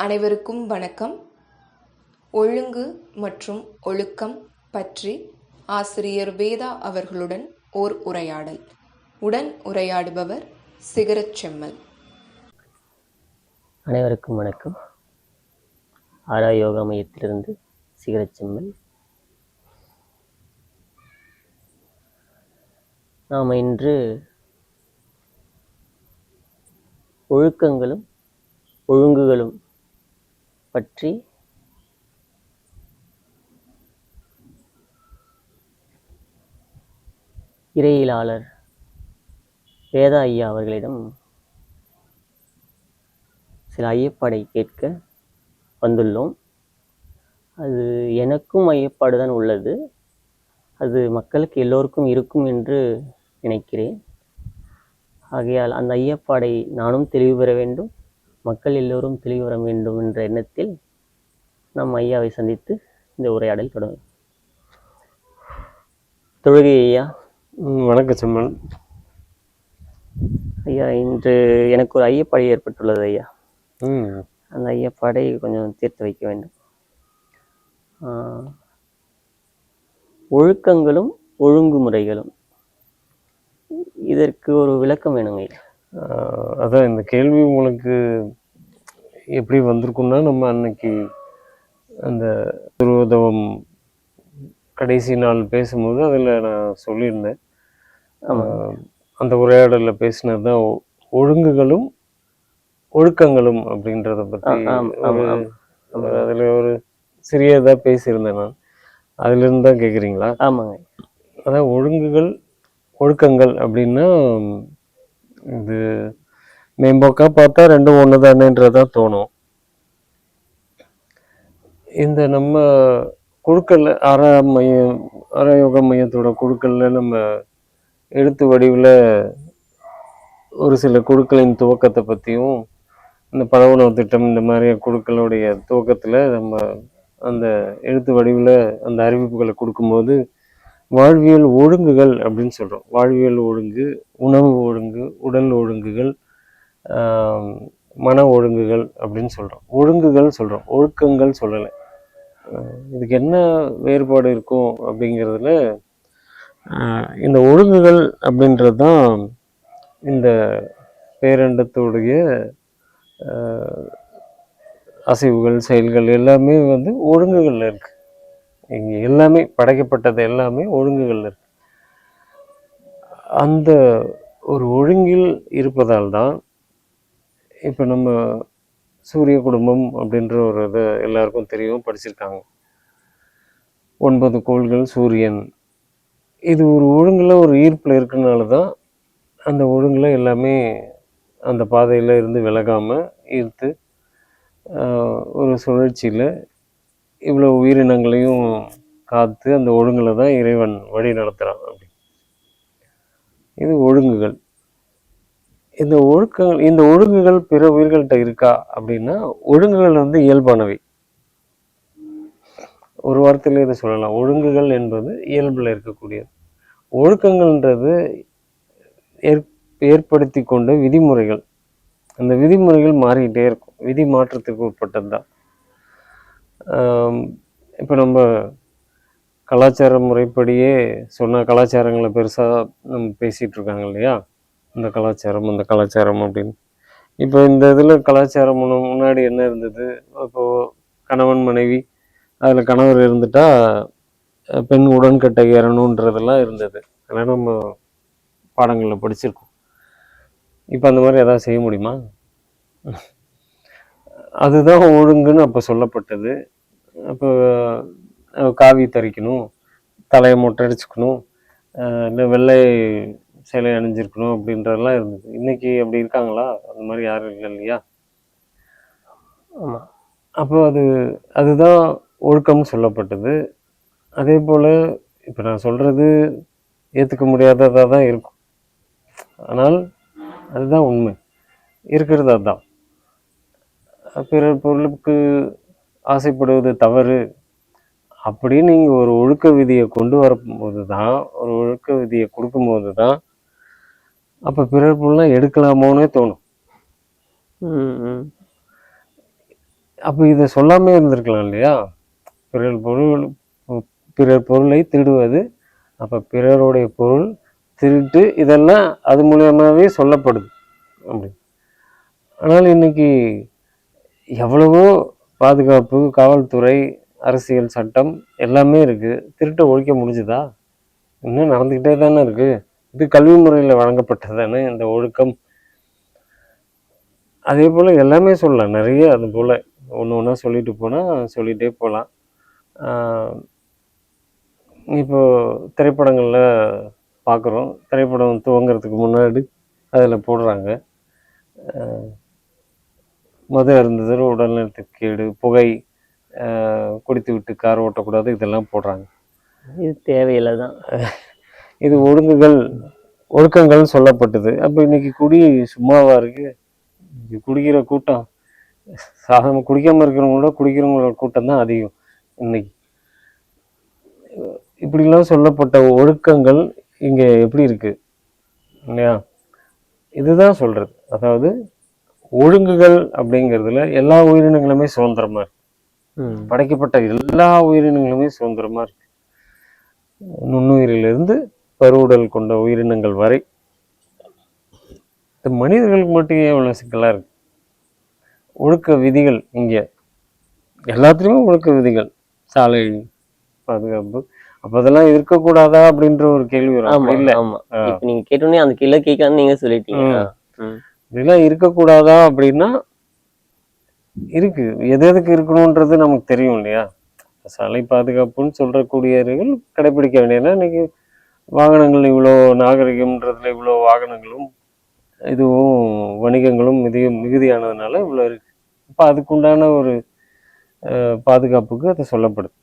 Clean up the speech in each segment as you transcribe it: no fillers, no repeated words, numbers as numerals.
அனைவருக்கும் வணக்கம். ஒழுங்கு மற்றும் ஒழுக்கம் பற்றி ஆசிரியர் வேதா அவர்களுடன் ஓர் உரையாடல். உடன் உரையாடுபவர் சிகரச் செம்மல். அனைவருக்கும் வணக்கம். ஆரா யோகா மையத்திலிருந்து சிகரச் செம்மல். நாம் இன்று ஒழுக்கங்களும் ஒழுங்குகளும் பற்றி இறையியலாளர் வேதா ஐயா அவர்களிடம் சில ஐயப்பாடை கேட்க வந்துள்ளோம். அது எனக்கும் ஐயப்பாடுதான் உள்ளது. அது மக்களுக்கு எல்லோருக்கும் இருக்கும் என்று நினைக்கிறேன். ஆகையால் அந்த ஐயப்பாடை நானும் தெளிவு பெற வேண்டும், மக்கள் எல்லோரும் தெளிவு பெற வேண்டும் என்ற எண்ணத்தில் நம் ஐயாவை சந்தித்து இந்த உரையாடல் தொடங்கும். தொழுகை ஐயா. வணக்கம் செம்மல் ஐயா, இன்று எனக்கு ஒரு ஐயப்பாடு ஏற்பட்டுள்ளது ஐயா. அந்த ஐயப்பாடை கொஞ்சம் தீர்த்து வைக்க வேண்டும். ஒழுக்கங்களும் ஒழுங்குமுறைகளும், இதற்கு ஒரு விளக்கம் வேணுங்க ஐயா. அதான் இந்த கேள்வி உங்களுக்கு எப்படி வந்திருக்குன்னா, நம்ம அன்னைக்கு அந்த துருவதவம் கடைசி நாள் பேசும்போது அதில் நான் சொல்லியிருந்தேன். அந்த உரையாடலில் பேசினது தான் ஒழுங்குகளும் ஒழுக்கங்களும் அப்படின்றத பற்றி அதில் ஒரு சிறியதாக பேசியிருந்தேன் நான். அதுலேருந்து தான் கேட்குறீங்களா? ஆமாங்க. அதான் ஒழுங்குகள் ஒழுக்கங்கள் அப்படின்னா, இது மேம்போக்கா பார்த்தா ரெண்டும் ஒன்று தானேன்றதான் தோணும். இந்த நம்ம குழுக்கள் அறயோக மையத்தோட குழுக்கள்ல நம்ம எழுத்து வடிவில் ஒரு சில குழுக்களின் துவக்கத்தை பற்றியும், இந்த பல உணவு திட்டம் இந்த மாதிரி குழுக்களுடைய துவக்கத்தில் நம்ம அந்த எழுத்து வடிவில் அந்த அறிவிப்புகளை கொடுக்கும்போது வாழ்வியல் ஒழுங்குகள் அப்படின்னு சொல்கிறோம். வாழ்வியல் ஒழுங்கு, உணவு ஒழுங்கு, உடல் ஒழுங்குகள், மன ஒழுங்குகள் அப்படின்னு சொல்கிறோம். ஒழுங்குகள் சொல்கிறோம், ஒழுக்கங்கள் சொல்லலை. இதுக்கு என்ன வேறுபாடு இருக்கும் அப்படிங்கிறதுல, இந்த ஒழுங்குகள் அப்படின்றது தான் இந்த பேரண்டத்துடைய அசைவுகள், செயல்கள் எல்லாமே ஒழுங்குகளில் இருக்கு. இங்கே எல்லாமே படைக்கப்பட்டது எல்லாமே ஒழுங்குகளில் இருக்கு. அந்த ஒரு ஒழுங்கில் இருப்பதால் தான் இப்போ நம்ம சூரிய குடும்பம் அப்படின்ற ஒரு இது எல்லாருக்கும் தெரியும், படிச்சிருக்காங்க. 9 கோள்கள், சூரியன், இது ஒரு ஒழுங்கில் ஒரு ஈர்ப்பில் இருக்கிறதுனால தான் அந்த ஒழுங்கில் எல்லாமே அந்த பாதையில் இருந்து விலகாமல் ஈர்த்து ஒரு சுழற்சியில் இவ்வளோ உயிரினங்களையும் காத்து அந்த ஒழுங்கில் தான் இறைவன் வழி நடத்துகிறான். அப்படி இது ஒழுங்குகள். இந்த ஒழுங்குகள் பிற உயிர்கள்ட்ட இருக்கா அப்படின்னா, ஒழுங்குகள் இயல்பானவை. ஒரு வார்த்தையில இதை சொல்லலாம், ஒழுங்குகள் என்பது இயல்பில் இருக்கக்கூடியது. ஒழுக்கங்கள்ன்றது ஏற்படுத்தி கொண்ட விதிமுறைகள். அந்த விதிமுறைகள் மாறிக்கிட்டே இருக்கும், விதி மாற்றத்துக்கு உட்பட்டது தான். இப்போ நம்ம கலாச்சார முறைப்படியே சொன்ன கலாச்சாரங்களை பெருசாக நம்ம பேசிகிட்டு இருக்காங்க இல்லையா, இந்த கலாச்சாரம் அந்த கலாச்சாரம் அப்படின்னு. இப்போ இந்த இதில் கலாச்சாரம் முன்னாடி என்ன இருந்தது? இப்போது கணவன் மனைவி, அதில் கணவர் இருந்துட்டா பெண் உடன்கட்டை ஏறணுன்றதெல்லாம் இருந்தது. அதெல்லாம் நம்ம பாடங்களில் படிச்சிருக்கோம். இப்போ அந்த மாதிரி எதாவது செய்ய முடியுமா? அதுதான் ஒழுங்குன்னு அப்போ சொல்லப்பட்டது. அப்போ காவி தரிக்கணும், தலையை மொட்டை அடிச்சுக்கணும், இல்லை வெள்ளை சேலை அணிஞ்சிருக்கணும் அப்படின்றதெல்லாம் இருந்தது. இன்னைக்கு அப்படி இருக்காங்களா? அந்த மாதிரி யாரும் இல்லை இல்லையா? ஆமாம். அப்போ அதுதான் ஒழுக்கம்னு சொல்லப்பட்டது. அதே போல் இப்போ நான் சொல்கிறது ஏற்றுக்க முடியாததாக தான் இருக்கும், ஆனால் அதுதான் உண்மை, இருக்கிறது அதுதான். பிறர் பொருளுக்கு ஆசைப்படுவது தவறு அப்படின்னு நீங்கள் ஒரு ஒழுக்க விதியை கொண்டு வரும்போது தான், ஒரு ஒழுக்க விதியை கொடுக்கும்போது தான் அப்போ பிறர் பொருள்லாம் எடுக்கலாமோன்னே தோணும். அப்போ இதை சொல்லாமே இருந்திருக்கலாம் இல்லையா? பிறர் பொருளை திருடுவது, அப்போ பிறருடைய பொருள் திருட்டு, இதெல்லாம் அது மூலியமாகவே சொல்லப்படுது அப்படி. ஆனால் இன்னைக்கு எவ்வளவோ பாதுகாப்பு, காவல்துறை, அரசியல் சட்டம் எல்லாமே இருக்குது. திருட்டை ஒழிக்க முடிஞ்சுதா? இன்னும் நடந்துக்கிட்டே தானே இருக்குது. இது கல்வி முறையில் வழங்கப்பட்டது தானே இந்த ஒழுக்கம். அதே போல் எல்லாமே சொல்லலாம், நிறைய அது போல் ஒன்று ஒன்றா சொல்லிட்டு போனால் சொல்லிகிட்டே போகலாம். இப்போது திரைப்படங்களில் பார்க்குறோம், திரைப்படம் துவங்கிறதுக்கு முன்னாடி அதில் போடுறாங்க, மது அருந்துதல் உடல்நலத்துக்கு கேடு, புகை, குடித்து விட்டு கார் ஓட்டக்கூடாது, இதெல்லாம் போடுறாங்க. இது தேவையில்லை தான். இது ஒழுக்கங்கள் சொல்லப்பட்டது. அப்போ இன்னைக்கு குடி சும்மாவா இருக்கு? குடிக்கிற கூட்டம் சாதாரண குடிக்காமல் இருக்கிறவங்களோட குடிக்கிறவங்களோட கூட்டம் தான் அதிகம் இன்னைக்கு. இப்படிலாம் சொல்லப்பட்ட ஒழுக்கங்கள் இங்கே எப்படி இருக்கு இல்லையா? இதுதான் சொல்றது. அதாவது ஒழுங்குகள் அப்படிங்கிறதுல எல்லா உயிரினங்களுமே சுதந்திரமா இருக்கு. படைக்கப்பட்ட எல்லா உயிரினங்களுமே சுதந்திரமா இருக்கு. நுண்ணுயிரிலிருந்து பருவுடல் கொண்ட உயிரினங்கள் வரை. மனிதர்களுக்கு மட்டும் ஏன் இவ்வளோ சிக்கலாக இருக்கு? ஒழுக்க விதிகள் இங்கே எல்லாத்துலேயுமே ஒழுக்க விதிகள், சாலை பாதுகாப்பு, அப்போ அதெல்லாம் இருக்கக்கூடாதா அப்படின்ற ஒரு கேள்வி வரும். இல்லை, இப்போ நீங்கள் கேட்டோன்னே அந்த கேள்வி கேட்கான்னு நீங்கள் சொல்லிட்டீங்க. இதெல்லாம் இருக்கக்கூடாதா அப்படின்னா இருக்கு. எது எதுக்கு இருக்கணுன்றது நமக்கு தெரியும் இல்லையா? சாலை பாதுகாப்புன்னு சொல்றக்கூடியவர்கள் கடைபிடிக்க வேண்டியதுன்னா இன்னைக்கு வாகனங்கள் இவ்வளோ நாகரிகம்ன்றதுல இவ்வளோ வாகனங்களும் இதுவும் வணிகங்களும் மிகுதியானதுனால இவ்வளோ இருக்கு. இப்போ அதுக்குண்டான ஒரு பாதுகாப்புக்கு அது சொல்லப்படுது.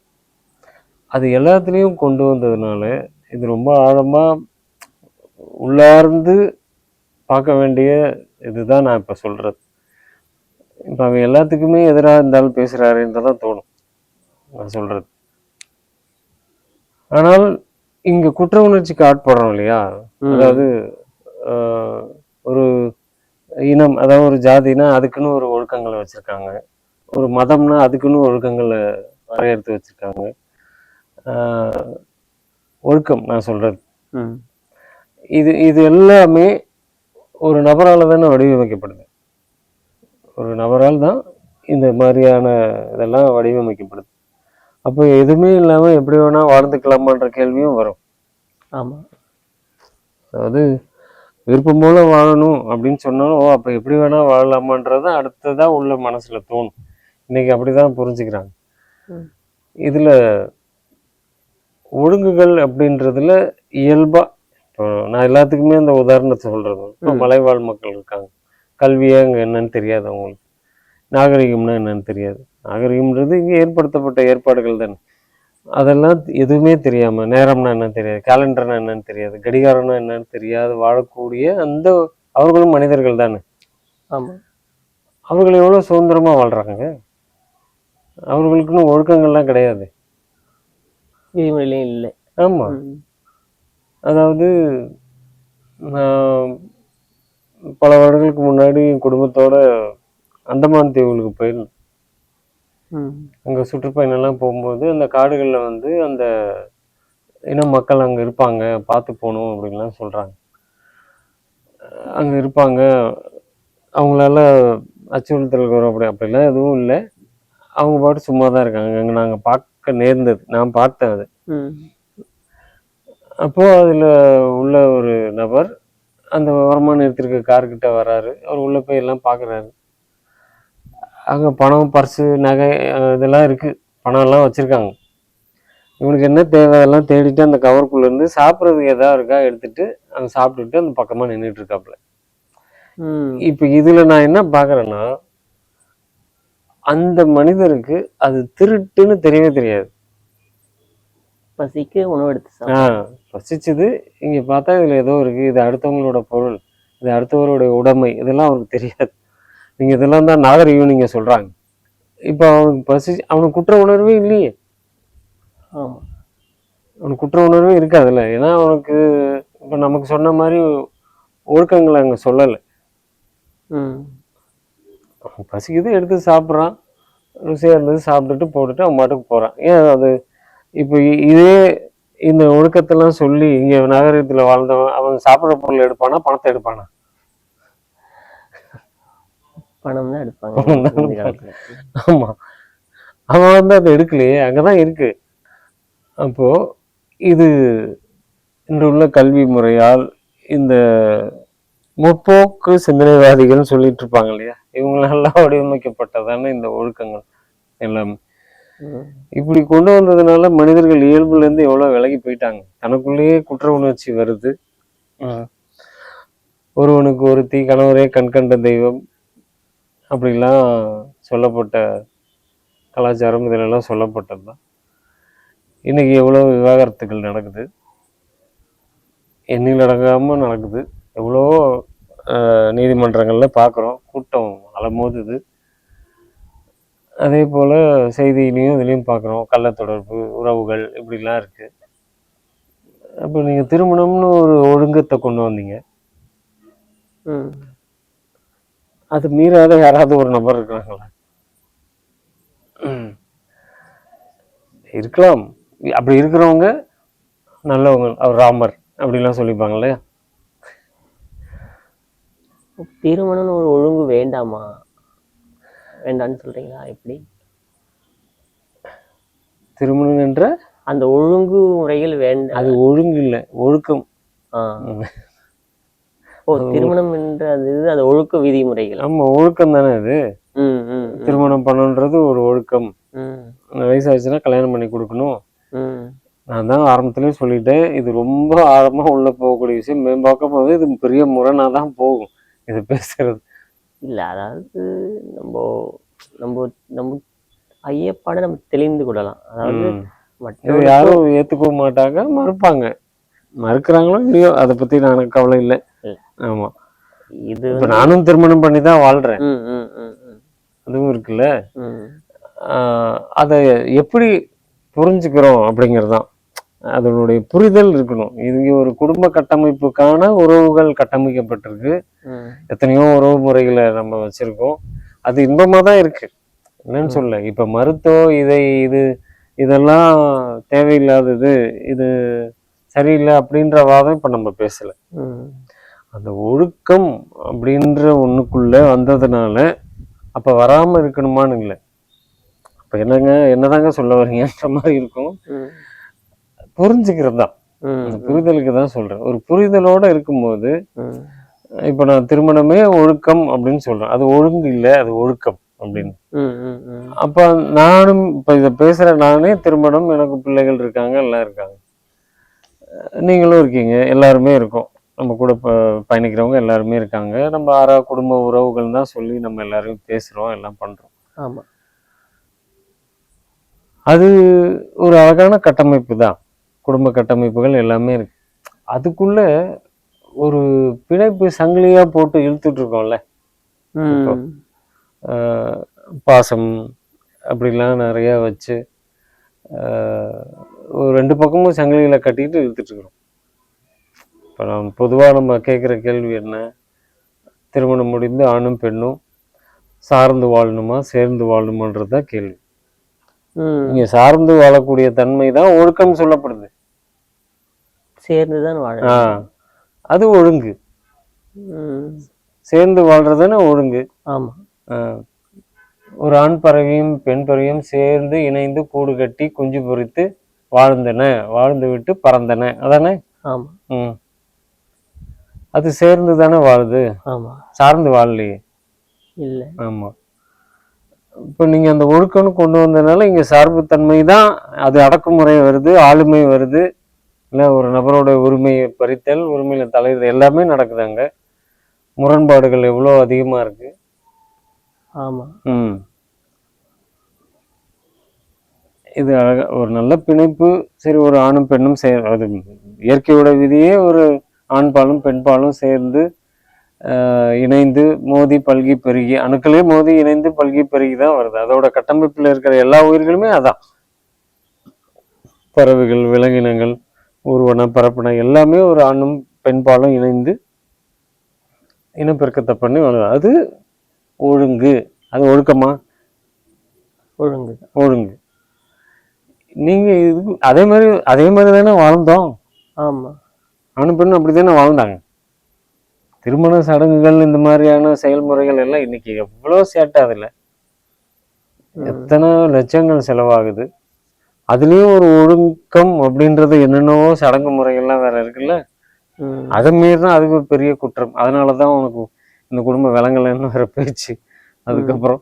அது எல்லாத்துலேயும் கொண்டு வந்ததுனால இது ரொம்ப ஆழமாக உள்ளார்ந்து பார்க்க வேண்டிய இதுதான் நான் இப்போ சொல்கிறது. இப்போ அவன் எல்லாத்துக்குமே எதிராக இருந்தாலும் பேசுகிறாருன்றதான் தோணும் நான் சொல்கிறது. ஆனால் இங்கே குற்ற உணர்ச்சிக்கு ஆட்படுறோம் இல்லையா? அதாவது ஒரு இனம், அதாவது ஒரு ஜாதினா அதுக்குன்னு ஒரு ஒழுக்கங்களை வச்சுருக்காங்க, ஒரு மதம்னா அதுக்குன்னு ஒழுக்கங்களை வரையறுத்து வச்சுருக்காங்க. ஒழுக்கம் நான் சொல்கிறது இது எல்லாமே ஒரு நபரால் தானே வடிவமைக்கப்படுது. ஒரு நபரால் தான் இந்த மாதிரியான இதெல்லாம் வடிவமைக்கப்படுது. அப்போ எதுவுமே இல்லாமல் எப்படி வேணால் வாழ்ந்துக்கலாமான்ற கேள்வியும் வரும். ஆமாம், அதாவது விருப்பம் போல வாழணும் அப்படின்னு சொன்னாலும் அப்போ எப்படி வேணால் வாழலாமான்றது அடுத்ததான் உள்ள மனசில் தோணும். இன்னைக்கு அப்படி தான் புரிஞ்சுக்கிறாங்க. இதில் ஒழுங்குகள் அப்படின்றதுல இயல்பாக இப்போ நான் எல்லாத்துக்குமே அந்த உதாரணத்தை சொல்கிறது. இப்போ மலைவாழ் மக்கள் இருக்காங்க, கல்வியே அங்கே என்னன்னு தெரியாது அவங்களுக்கு, நாகரிகம்னா என்னன்னு தெரியாது. நாகரிகம்ன்றது இங்கே ஏற்படுத்தப்பட்ட ஏற்பாடுகள் தானே. அதெல்லாம் எதுவுமே தெரியாமல், நேரம்னா என்னன்னு தெரியாது, கேலண்டர்னா என்னன்னு தெரியாது, கடிகாரம்னா என்னன்னு தெரியாது வாழக்கூடிய அந்த அவர்களும் மனிதர்கள் தானே. ஆமாம், அவர்கள் எவ்வளோ சுதந்திரமாக வாழ்கிறாங்க. அவர்களுக்குன்னு ஒழுக்கங்கள்லாம் கிடையாது, விதிமுறையிலையும் இல்லை. ஆமாம். அதாவது நான் பல வருடங்களுக்கு முன்னாடி என் குடும்பத்தோட அந்தமான் தீவுகளுக்கு போயிருந்தேன். அங்கே சுற்றுப்பயணம்லாம் போகும்போது அந்த காடுகளில் வந்து அந்த இன மக்கள் அங்கே இருப்பாங்க, பார்த்து போகணும் அப்படின்லாம் சொல்கிறாங்க. அங்கே இருப்பாங்க, அவங்களால அச்சுறுத்தல் வரும் அப்படிலாம் எதுவும் இல்லை. அவங்க பாட்டு சும்மா தான் இருக்காங்க. அங்கே நாங்கள் பார்க்க நேர்ந்தது, நான் பார்த்தேன் அது. அப்போது அதில் உள்ள ஒரு நபர் அந்த ஓரமாக நிறுத்திருக்க கார்கிட்ட வராரு. அவர் உள்ளே போய் எல்லாம் பார்க்குறாரு. அங்கே பணம், பர்ஸு, நகை இதெல்லாம் இருக்குது, பணம்லாம் வச்சுருக்காங்க. இவனுக்கு என்ன தேவை அதெல்லாம் தேடிட்டு அந்த கவருக்குள்ளேருந்து சாப்பிட்றதுக்கு எதாவது இருக்கா எடுத்துகிட்டு அங்கே சாப்பிட்டுட்டு அந்த பக்கமாக நின்றுட்டு இருக்காப்புல. இப்போ இதில் நான் என்ன பார்க்குறேன்னா, அந்த மனிதருக்கு அது திருட்டுன்னு தெரியவே தெரியாது. பசிக்கு உணவு எடுத்து பசிச்சுது, இங்கே பார்த்தா இதில் ஏதோ இருக்குது, இது அடுத்தவங்களோட பொருள், இது அடுத்தவருடைய உடைமை, இதெல்லாம் அவருக்கு தெரியாது. நீங்கள் இதெல்லாம் தான் நாகரிகம் நீங்கள் சொல்கிறாங்க. இப்போ அவனுக்கு அவனுக்கு குற்ற உணர்வே இல்லையே. ஆமாம், அவனுக்கு குற்ற உணர்வே இருக்காதுல்ல. ஏன்னா அவனுக்கு இப்போ நமக்கு சொன்ன மாதிரி ஒழுக்கங்களை அங்கே சொல்லலை. அவன் பசிக்குது எடுத்து சாப்பிட்றான், ருசியாக இருந்தது சாப்பிட்டுட்டு போட்டுட்டு அவன் பாட்டுக்கு போகிறான். ஏன் அது இப்போ இதே இந்த ஒழுக்கத்தெல்லாம் சொல்லி இங்கே நகரத்தில் வாழ்ந்தவன் அவன் சாப்பிட்ற பொருள் எடுப்பானா பணத்தை எடுப்பானா? பணம் தான் எடுப்பாங்க பணம் தான் இந்த எடுப்பாங்க. காலத்துல. ஆமாம், அவன் வந்து அதை எடுக்கலையே, அங்கே தான் இருக்கு. அப்போது இது இன்று உள்ள கல்வி முறையால் இந்த முற்போக்கு சிந்தனைவாதிகள்னு சொல்லிட்டு இருப்பாங்க இல்லையா, இவங்களெல்லாம் வடிவமைக்கப்பட்டதான இந்த ஒழுக்கங்கள் எல்லாமே. இப்படி கொண்டு வந்ததுனால மனிதர்கள் இயல்புல இருந்து எவ்வளவு விலகி போயிட்டாங்க. தனக்குள்ளேயே குற்ற உணர்ச்சி வருது. ஒருவனுக்கு ஒருத்தி கணவரே கண்கண்ட தெய்வம் அப்படிலாம் சொல்லப்பட்ட கலாச்சாரம் இதிலெல்லாம் சொல்லப்பட்டது தான். இன்னைக்கு எவ்வளோ விவாகரத்துகள் நடக்குது, எண்ணில் அடங்காமல் நடக்குது. எவ்வளோ நீதிமன்றங்களில் பார்க்குறோம், கூட்டம் அலமோதுது. அதே போல் செய்தியிலையும் இதுலேயும் பார்க்குறோம், கள்ள தொடர்பு உறவுகள் இப்படிலாம் இருக்குது. அப்போ நீங்கள் திருமணம்னு ஒரு ஒழுங்கத்தை கொண்டு வந்தீங்க, அது மீறாத யாராவது ஒரு நபர் இருக்கிறாங்களா? இருக்கலாம். அப்படி இருக்கிறவங்க நல்லவங்க, அவர் ராமர் அப்படிலாம் சொல்லிப்பாங்க இல்லையா? திருமணம்னு ஒரு ஒழுங்கு வேண்டாமா, வேண்டான்னு சொல்றீங்களா? எப்படி திருமணம் என்ற அந்த ஒழுங்கு முறைகள் வேண்டாம்? அது ஒழுங்கு இல்லை, ஒழுக்கம். ஓ, திருமணம் என்ற அது ஒழுக்க விதிமுறைகள். ஆமா, ஒழுக்கம் தானே அது. திருமணம் பண்ணணுன்றது ஒரு ஒழுக்கம். வயசாச்சுன்னா கல்யாணம் பண்ணி கொடுக்கணும். நான் தான் ஆரம்பத்திலேயே சொல்லிட்டேன், இது ரொம்ப ஆழமா உள்ள போகக்கூடிய விஷயம். மேம்பாக்க போது இது பெரிய முரணா தான் போகும் இது பேசுறது. இல்லை, அதாவது நம்ம நம்ம நம்ம ஐயப்பாட நம்ம தெளிந்து கொள்ளலாம். அதாவது இது யாரும் ஏத்துக்க மாட்டாங்க, மறுப்பாங்க. மறுக்கிறாங்களோ இல்லையோ அதை பத்தி எனக்கு கவலை இல்லை. ஆமா, இது இப்ப நானும் திருமணம் பண்ணி தான் வாழ்றேன், அதுவும் இருக்குல்ல. அதை எப்படி புரிஞ்சுக்கிறோம் அப்படிங்கிறதுதான், அதனுடைய புரிதல் இருக்கணும். இது ஒரு குடும்ப கட்டமைப்புக்கான உறவுகள் கட்டமைக்கப்பட்டிருக்கு. எத்தனையோ உறவு முறைகளை நம்ம வச்சிருக்கோம், அது இன்பமா தான் இருக்கு, என்னன்னு சொல்ல. இப்ப மருத்துவம் இதெல்லாம் தேவையில்லாதது, இது சரியில்லை அப்படின்ற வாதம் இப்ப நம்ம பேசல. அந்த ஒழுக்கம் அப்படின்ற ஒண்ணுக்குள்ள வந்ததுனால அப்ப வராம இருக்கணுமான்னு இல்லை. அப்ப என்னதாங்க சொல்ல வரீங்கன்ற மாதிரி இருக்கும். புரிஞ்சுக்கிறது தான், புரிதலுக்கு தான் சொல்றேன். ஒரு புரிதலோட இருக்கும்போது இப்ப நான் திருமணமே ஒழுக்கம் அப்படின்னு சொல்றேன், அது ஒழுங்கு இல்லை, அது ஒழுக்கம் அப்படின்னு. அப்ப நானும் இப்ப இதை பேசுற நானே திருமணம், எனக்கு பிள்ளைகள் இருக்காங்க, எல்லாம் இருக்காங்க, நீங்களும் இருக்கீங்க, எல்லாருமே இருக்கோம், நம்ம கூட பயணிக்கிறவங்க எல்லாருமே இருக்காங்க. நம்ம குடும்ப உறவுகள் தான் சொல்லி நம்ம எல்லாரும் பேசுறோம், எல்லாம் பண்றோம். ஆமா, அது ஒரு அழகான கட்டமைப்பு தான், குடும்ப கட்டமைப்புகள் எல்லாமே இருக்கு. அதுக்குள்ள ஒரு பிணைப்பு சங்கிலியா போட்டு இழுத்துட்டு இருக்கோம்ல, பாசம் அப்படிலாம் நிறைய வச்சு ஒரு ரெண்டு பக்கமும் சங்கிலியில கட்டிட்டு இழுத்துட்டு இருக்கிறோம். இப்போ நான் பொதுவாக நம்ம கேட்குற கேள்வி என்ன, திருமணம் முடிந்து ஆணும் பெண்ணும் சார்ந்து வாழணுமா சேர்ந்து வாழணுமான்றது தான் கேள்வி. இங்க சார்ந்து வாழக்கூடிய தன்மை தான் ஒழுக்கம் சொல்லப்படுது. சேர்ந்துதான் வாழ, அது ஒழுங்கு. சேர்ந்து வாழ்றதுன்னு ஒழுங்கு. ஆமா, ஒரு ஆண் பறவையும் பெண் பறவையும் சேர்ந்து இணைந்து கூடு கட்டி குஞ்சு பொறித்து வாழ்ந்தன, வாழ்ந்து விட்டு பறந்தன, அதானே? ஆமா, அது சேர்ந்து தானே வாழுது, ஆமா, சார்ந்து வாழலையே. இல்லை, ஆமா. இப்போ நீங்க அந்த ஒழுக்கம்னு கொண்டு வந்ததுனால இங்க சார்புத்தன்மை தான், அது அடக்குமுறை வருது, ஆளுமை வருது, இல்லை ஒரு நபரோட உரிமையை பறித்தல், உரிமையில தலையிடுறது எல்லாமே நடக்குது. அங்க முரண்பாடுகள் எவ்வளோ அதிகமா இருக்கு. ஆமா, இது அழகா ஒரு நல்ல பிணைப்பு. சரி, ஒரு ஆணும் பெண்ணும் அது இயற்கையோட விதியே, ஒரு ஆண்பாலும் பெண்பாலும் சேர்ந்து இணைந்து மோதி பல்கி பெருகி, அணுக்களே மோதி இணைந்து பல்கி பெருகி தான் வருது. அதோட கட்டமைப்புல இருக்கிற எல்லா உயிர்களுமே அதான். பறவைகள், விலங்கினங்கள், ஊர்வன, பரப்பின எல்லாமே ஒரு ஆணும் பெண்பாலும் இணைந்து இனப்பெருக்கத்தை பண்ணி வருது. அது ஒழுங்கு. அது ஒழுக்கமா? ஒழுங்கு. ஒழுங்கு. நீங்கள் இது அதே மாதிரி தானே வாழ்ந்தோம். ஆமாம். ஆணும் பெண்ணும் அப்படி தானே வாழ்ந்தாங்க. திருமண சடங்குகள் இந்த மாதிரியான செயல்முறைகள் எல்லாம் இன்னைக்கு எவ்வளோ சேட்டை, அதில் எத்தனை லட்சங்கள் செலவாகுது. அதுலேயும் ஒரு ஒழுக்கம் அப்படின்றது என்னென்னவோ சடங்கு முறைகள்லாம் வேற இருக்குல்ல, அதை மீறி தான் அதுக்கு பெரிய குற்றம். அதனால தான் உனக்கு இந்த குடும்பம் விலங்கலைன்னு வேற பேச்சு. அதுக்கப்புறம்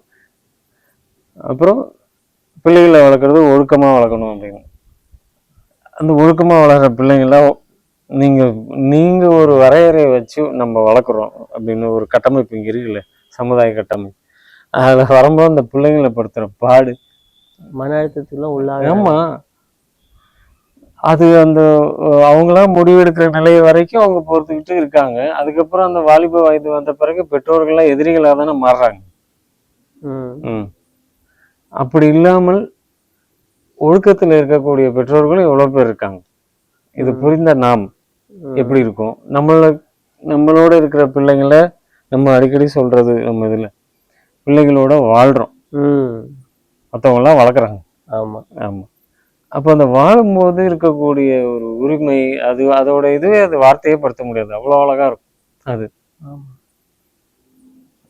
பிள்ளைகளை வளர்க்குறது ஒழுக்கமாக வளர்க்கணும் அப்படின்னு. அந்த ஒழுக்கமாக வளர்கிற பிள்ளைங்களாம் நீங்கள் ஒரு வரையறையை வச்சு நம்ம வளர்க்குறோம் அப்படின்னு ஒரு கட்டமைப்பு இங்கே இருக்குல்ல, சமுதாய கட்டமைப்பு. அதில் வரும்போது அந்த பிள்ளைங்களை படுத்துகிற பாடு, மன அழுத்தத்துக்குலாம் உள்ளாக. ஆமாம், அது அந்த அவங்களாம் முடிவெடுக்கிற நிலை வரைக்கும் அவங்க பொறுத்துக்கிட்டு இருக்காங்க. அதுக்கப்புறம் அந்த வாலிப வயது வந்த பிறகு பெற்றோர்கள்லாம் எதிரிகளாக தானே மாறுறாங்க. அப்படி இல்லாமல் ஒழுக்கத்தில் இருக்கக்கூடிய பெற்றோர்களும் எவ்வளோ பேர் இருக்காங்க. இது புரிந்த நாம் எப்படி இருக்கும்? நம்மளோட இருக்கிற பிள்ளைங்களை நம்ம அடிக்கடி சொல்றது, நம்ம இதில் பிள்ளைகளோட வாழ்கிறோம், மற்றவங்களாம் வளர்க்குறாங்க. ஆமாம் ஆமாம். அப்போ அந்த வாழும்போது இருக்கக்கூடிய ஒரு உரிமை, அதோட இதுவே அது வார்த்தையே படுத்த முடியாது, அவ்வளோ அழகாக இருக்கும் அது.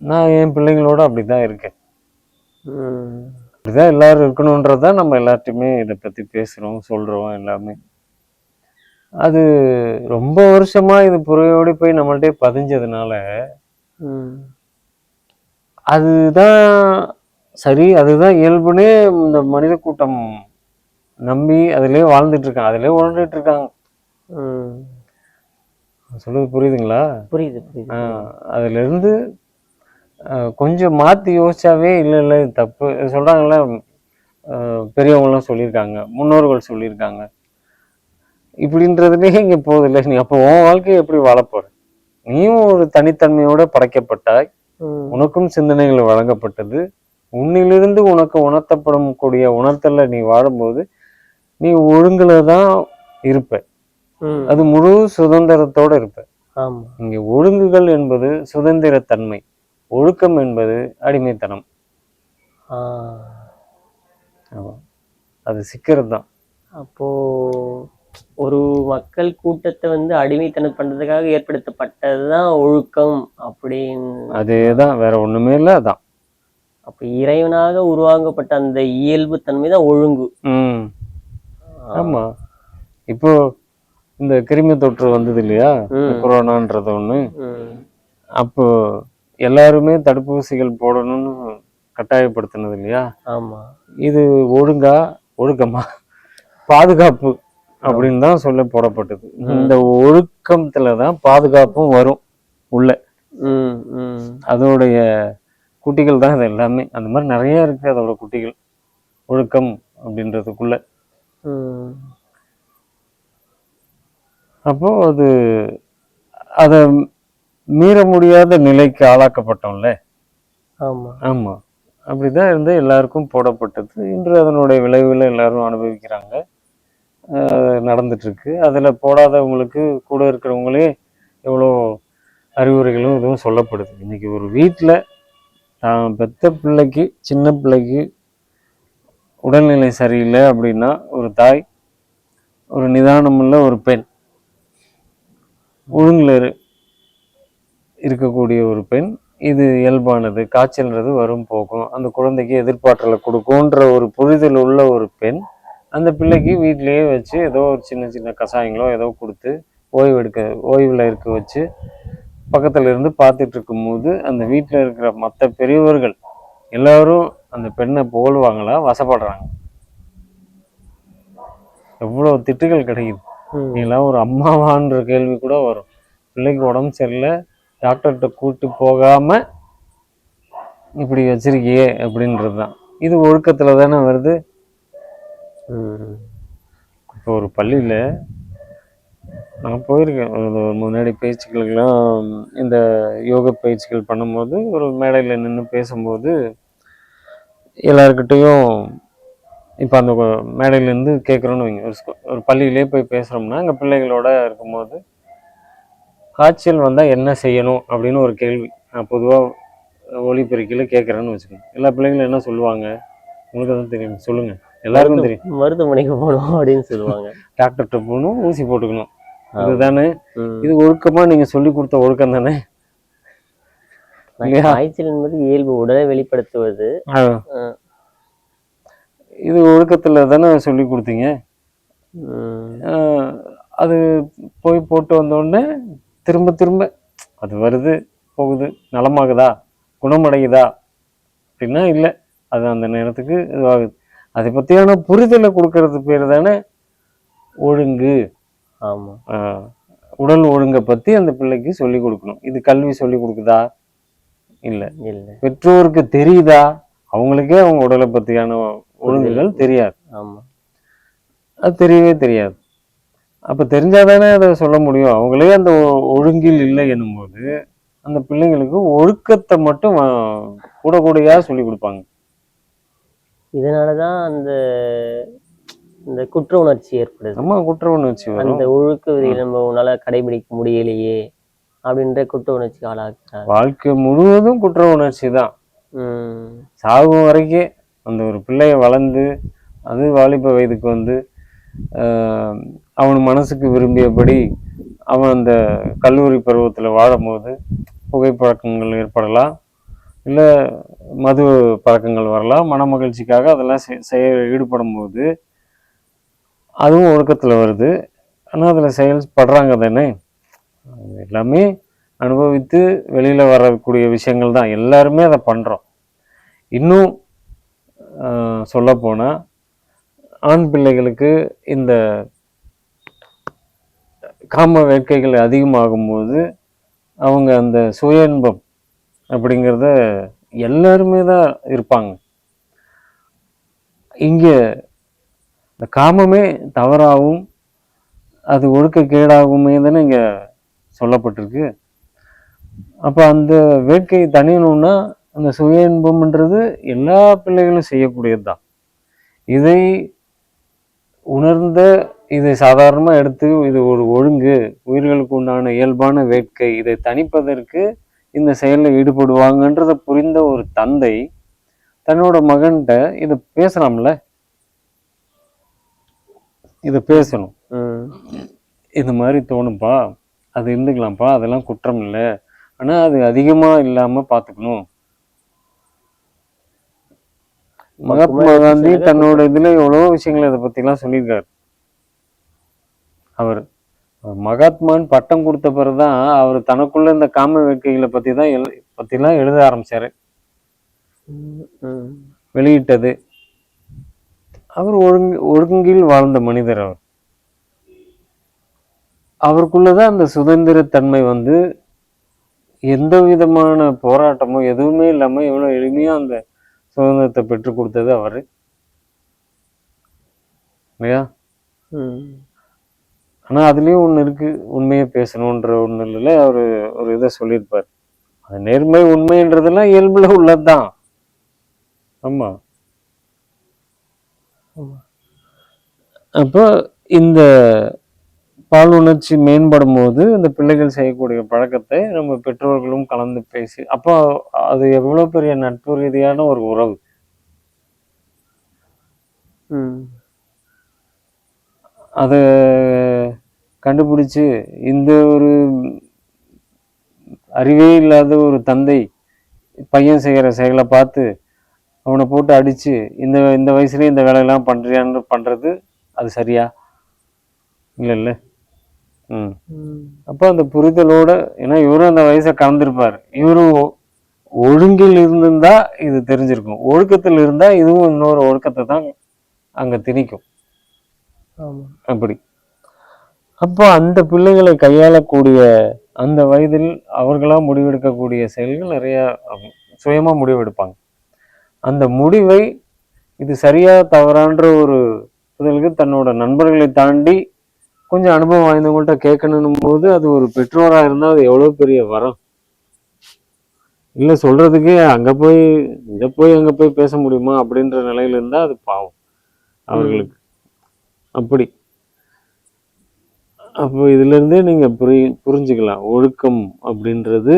நான் என் பிள்ளைங்களோட அப்படி தான் இருக்கேன். அப்படிதான் எல்லாரும் இருக்கணுன்றதான் நம்ம எல்லாத்தையுமே இதை பற்றி பேசுகிறோம், சொல்கிறோம் எல்லாமே. அது ரொம்ப வருஷமா இது புறையோடி போய் நம்மள்டே பதிஞ்சதுனால அதுதான் சரி, அதுதான் இயல்புனே இந்த மனித கூட்டம் நம்பி அதிலே வாழ்ந்துட்டு இருக்காங்க, அதிலே உழந்துட்டு இருக்காங்க. சொல்றது புரியுதுங்களா? புரியுது. அதுல இருந்து கொஞ்சம் மாத்தி யோசிச்சாவே இல்லை தப்பு சொல்றாங்கல்ல, பெரியவங்களாம் சொல்லியிருக்காங்க, முன்னோர்கள் சொல்லியிருக்காங்க, இப்படின்றதுலேயே இங்கே போதில்லை. நீ அப்போ உன் வாழ்க்கையை எப்படி வாழப்போற? நீயும் ஒரு தனித்தன்மையோட படைக்கப்பட்டாய், உனக்கும் சிந்தனைகள் வழங்கப்பட்டது, உன்னிலிருந்து உனக்கு உணர்த்தப்படும் கூடிய உணர்த்தல நீ வாழும்போது நீ ஒழுங்குல தான் இருப்ப. அது முழு சுதந்திரத்தோட இருப்ப. இங்க ஒழுங்குகள் என்பது சுதந்திரத்தன்மை, ஒழுக்கம் என்பது அடிமைத்தனம். அது சிக்கிறது தான். அப்போ ஒரு மக்கள் கூட்டத்தை அடிமைத்தனம் பண்றதுக்காக ஏற்படுத்தப்பட்டதுதான் ஒழுக்கம் அப்படின்னு. அதேதான், வேற ஒண்ணுமே இல்லை. அதான் அப்ப இறைவனாக உருவாக்கப்பட்ட அந்த இயல்பு தன்மை தான் ஒழுங்கு. ஆமா. இப்போ இந்த கிருமி தொற்று வந்தது இல்லையா, கொரோனான்றது ஒண்ணு. அப்போ எல்லாருமே தடுப்பூசிகள் போடணும்னு கட்டாயப்படுத்தினது இல்லையா? ஆமா. இது ஒழுக்கமா பாதுகாப்பு அப்படின்னு தான் சொல்ல போடப்பட்டது. இந்த ஒழுக்கத்துலதான் பாதுகாப்பும் வரும் உள்ள. அதோடைய குட்டிகள் தான் இது எல்லாமே. அந்த மாதிரி நிறைய இருக்கு அதோட குட்டிகள், ஒழுக்கம் அப்படின்றதுக்குள்ள. அப்போ அதை மீற முடியாத நிலைக்கு ஆளாக்கப்பட்டோம்ல. ஆமா, அப்படிதான் இருந்து எல்லாருக்கும் போடப்பட்டது. இன்று அதனுடைய விளைவுகளை எல்லாரும் அனுபவிக்கிறாங்க, நடந்துட்டு இருக்கு. அதுல போடாதவங்களுக்கு கூட இருக்கிறவங்களே எவ்வளோ அறிவுரைகளும் இதுவும் சொல்லப்படுது. இன்னைக்கு ஒரு வீட்டில் தான் பெத்த பிள்ளைக்கு, சின்ன பிள்ளைக்கு உடல்நிலை சரியில்லை அப்படின்னா ஒரு தாய், ஒரு நிதானமுள்ள ஒரு பெண், ஒழுங்குல இருக்கக்கூடிய ஒரு பெண், இது இயல்பானது, காய்ச்சல்ன்றது வரும் போகும், அந்த குழந்தைக்கு எதிர்பார்த்தலை கொடுக்கும்ன்ற ஒரு புரிதல் உள்ள ஒரு பெண் அந்த பிள்ளைக்கு வீட்டிலேயே வச்சு ஏதோ ஒரு சின்ன சின்ன கஷாயங்களோ ஏதோ கொடுத்து ஓய்வில் இருக்க வச்சு பக்கத்துல இருந்து பார்த்துட்டு இருக்கும்போது அந்த வீட்டில் இருக்கிற மற்ற பெரியவர்கள் எல்லாரும் அந்த பெண்ணை புகழ்வாங்களா, வசப்படுறாங்க. எவ்வளோ திட்டுகள் கிடைக்குது. நீங்களாம் ஒரு அம்மாவான்ற கேள்வி கூட வரும். பிள்ளைக்கு உடம்பு சரியில்லை, டாக்டர்கிட்ட கூப்பிட்டு போகாம இப்படி வச்சிருக்கியே அப்படின்றது தான். இது ஒழுக்கத்துல தானே வருது. இப்போ ஒரு பள்ளியில நான் போயிருக்கேன், முன்னாடி பயிற்சிகளுக்கெல்லாம் இந்த யோக பயிற்சிகள் பண்ணும்போது ஒரு மேடையில் நின்று பேசும்போது எல்லாருக்கிட்டையும் இப்போ அந்த மேடையிலேருந்து கேட்குறோன்னு வைங்க, ஒரு பள்ளியிலே போய் பேசுகிறோம்னா அங்கே பிள்ளைகளோட இருக்கும்போது காய்ச்சல் வந்தால் என்ன செய்யணும் அப்படின்னு ஒரு கேள்வி நான் பொதுவாக ஒலிபெருக்கியில் கேட்குறேன்னு வச்சுக்கோங்க. எல்லா பிள்ளைங்களும் என்ன சொல்லுவாங்க? உங்களுக்கு தான் தெரியும், சொல்லுங்க. எல்லாருக்கும் தெரியும். மருத்துவமனைக்கு போகணும் அப்படின்னு சொல்லுவாங்க. டாக்டர்கிட்ட போகணும், ஊசி போட்டுக்கணும், இதுதானே. இது ஒழுக்கமா நீங்க சொல்லி கொடுத்த ஒழுக்கம் தானே. காய்ச்சல் என்பது இயல்பு, உடலை வெளிப்படுத்துவது. இது ஒழுக்கத்துல தானே சொல்லி கொடுத்தீங்க. அது போய் போட்டு வந்தோடனே திரும்ப திரும்ப அது வருது போகுது, நலமாகுதா, குணமடையுதா அப்படின்னா இல்லை, அது அந்த நேரத்துக்கு இதுவாகுது. அதை பற்றியான புரிதலை கொடுக்கறது பேர் தானே ஒழுங்கு. ஆமாம். உடல் ஒழுங்கை பற்றி அந்த பிள்ளைக்கு சொல்லி கொடுக்கணும். இது கல்வி சொல்லி கொடுக்குதா? இல்லை. இல்லை. பெற்றோருக்கு தெரியுதா? அவங்களுக்கே அவங்க உடலை பற்றியான ஒழுங்குகள் தெரியாது. ஆமாம், அது தெரியவே தெரியாது. அப்போ தெரிஞ்சாதானே அதை சொல்ல முடியும். அவங்களே அந்த ஒழுங்கில் இல்லை என்னும்போது அந்த பிள்ளைங்களுக்கு ஒழுக்கத்தை மட்டும் கூட கூடையா சொல்லி கொடுப்பாங்க. இதனாலதான் இந்த குற்ற உணர்ச்சி ஏற்படுது. ஆமா, குற்ற உணர்ச்சி வரும். அந்த ஒழுக்க விதியை நம்ம உன்னால கடைபிடிக்க முடியலையே அப்படின்ற குற்ற உணர்ச்சிக்கு ஆளாக்குறாங்க. வாழ்க்கை முழுவதும் குற்ற உணர்ச்சி தான். சாகும் வரைக்கும் அந்த ஒரு பிள்ளைய வளர்ந்து அது வாலிப வயதுக்கு வந்து அவன் மனசுக்கு விரும்பியபடி அவன் அந்த கல்லூரி பருவத்தில் வாழும்போது புகைப்பழக்கங்கள் ஏற்படலாம், இல்லை மது பழக்கங்கள் வரலாம். மன மகிழ்ச்சிக்காக அதெல்லாம் ஈடுபடும் போது அதுவும் ஒழுக்கத்தில் வருது. ஆனால் அதில் செயல்படுறாங்க தானே. எல்லாமே அனுபவித்து வெளியில் வரக்கூடிய விஷயங்கள் தான். எல்லாருமே அதை பண்ணுறோம். இன்னும் சொல்லப்போனால் ஆண் பிள்ளைகளுக்கு இந்த காம வேட்கைகள் அதிகமாகும்போது அவங்க அந்த சுய இன்பம் அப்படிங்கிறத எல்லாருமே தான் இருப்பாங்க. இங்கே இந்த காமமே தவறாகவும் அது ஒழுக்கக்கேடாகவுமே தானே இங்கே சொல்லப்பட்டிருக்கு. அப்போ அந்த வேட்கை தணியணும்னா அந்த சுய இன்பம்ன்றது எல்லா பிள்ளைகளும் செய்யக்கூடியது தான். இதை உணர்ந்த, இதை சாதாரணமாக எடுத்து இது ஒரு ஒழுங்கு, உயிர்களுக்கு உண்டான இயல்பான வேட்கை, இதை தணிப்பதற்கு இந்த செயலில் ஈடுபடுவாங்கன்றதை புரிந்த ஒரு தந்தை தன்னோட மகன்கிட்ட இதை பேசலாம்ல, இதை பேசணும். இது மாதிரி தோணுப்பா, அது இருந்துக்கலாம்ப்பா, அதெல்லாம் குற்றம் இல்லை, ஆனால் அது அதிகமாக இல்லாமல் பார்த்துக்கணும். மகாத்மா காந்தி தன்னோட இதுல எவ்வளவோ விஷயங்கள் இதை பத்திலாம் சொல்லியிருக்காரு. அவர் மகாத்மான்னு பட்டம் கொடுத்த பிறகுதான் அவர் தனக்குள்ள இந்த காம வேட்கைகளை பத்திலாம் எழுத ஆரம்பிச்சாரு, வெளியிட்டது. அவர் ஒழுங்கில் வாழ்ந்த மனிதர். அவருக்குள்ளதான் அந்த சுதந்திரத்தன்மை வந்து எந்த விதமான போராட்டமோ எதுவுமே இல்லாம எவ்வளவு எளிமையா அந்த சுதந்திரத்தை பெற்றுக் கொடுத்தது அவரு இல்லையா. ஆனா அதுலயும் ஒண்ணு இருக்கு, உண்மையை பேசணும்ன்ற ஒண்ணுல அவரு ஒரு இதை சொல்லியிருப்பார். அது நேர்மை உண்மைன்றதெல்லாம் இயல்புல உள்ளதுதான். ஆமா. அப்போ இந்த பால் உணர்ச்சி மேம்படும் போது இந்த பிள்ளைகள் செய்யக்கூடிய பழக்கத்தை நம்ம பெற்றோர்களும் கலந்து பேசி, அப்போ அது எவ்வளவு பெரிய நட்பு ரீதியான ஒரு உறவு. அதை கண்டுபிடிச்சு இந்த ஒரு அறிவே இல்லாத ஒரு தந்தை பையன் செய்கிற செயலை பார்த்து அவனை போட்டு அடிச்சு இந்த வயசுலயே இந்த வேலையெல்லாம் பண்றியான்னு பண்றது அது சரியா இல்லைல்ல. அப்போ அந்த புரிதலோட, ஏன்னா இவரும் அந்த வயசை கலந்துருப்பாரு, இவரும் ஒழுங்கில் இருந்திருந்தா இது தெரிஞ்சிருக்கும், ஒழுக்கத்தில் இருந்தா இதுவும் இன்னொரு ஒழுக்கத்தை தான் அங்க திணிக்கும். அப்படி அப்போ அந்த பிள்ளைகளை கையாளக்கூடிய அந்த வயதில் அவர்களா முடிவெடுக்கக்கூடிய செயல்கள் நிறைய சுயமா முடிவெடுப்பாங்க. அந்த முடிவை இது சரியா தவறான்ற ஒரு புரிதலுக்கு தன்னோட நண்பர்களை தாண்டி கொஞ்சம் அனுபவம் வாய்ந்தவங்கள்ட்ட கேட்கணும் போது அது ஒரு பெற்றோரா இருந்தா அது எவ்வளவு பெரிய வரம் இல்லை. சொல்றதுக்கே அங்க போய் அங்க போய் பேச முடியுமா அப்படின்ற நிலையில இருந்தா அது பாவம் அவர்களுக்கு. அப்படி அப்போ இதுல இருந்தே நீங்க புரிஞ்சுக்கலாம், ஒழுக்கம் அப்படின்றது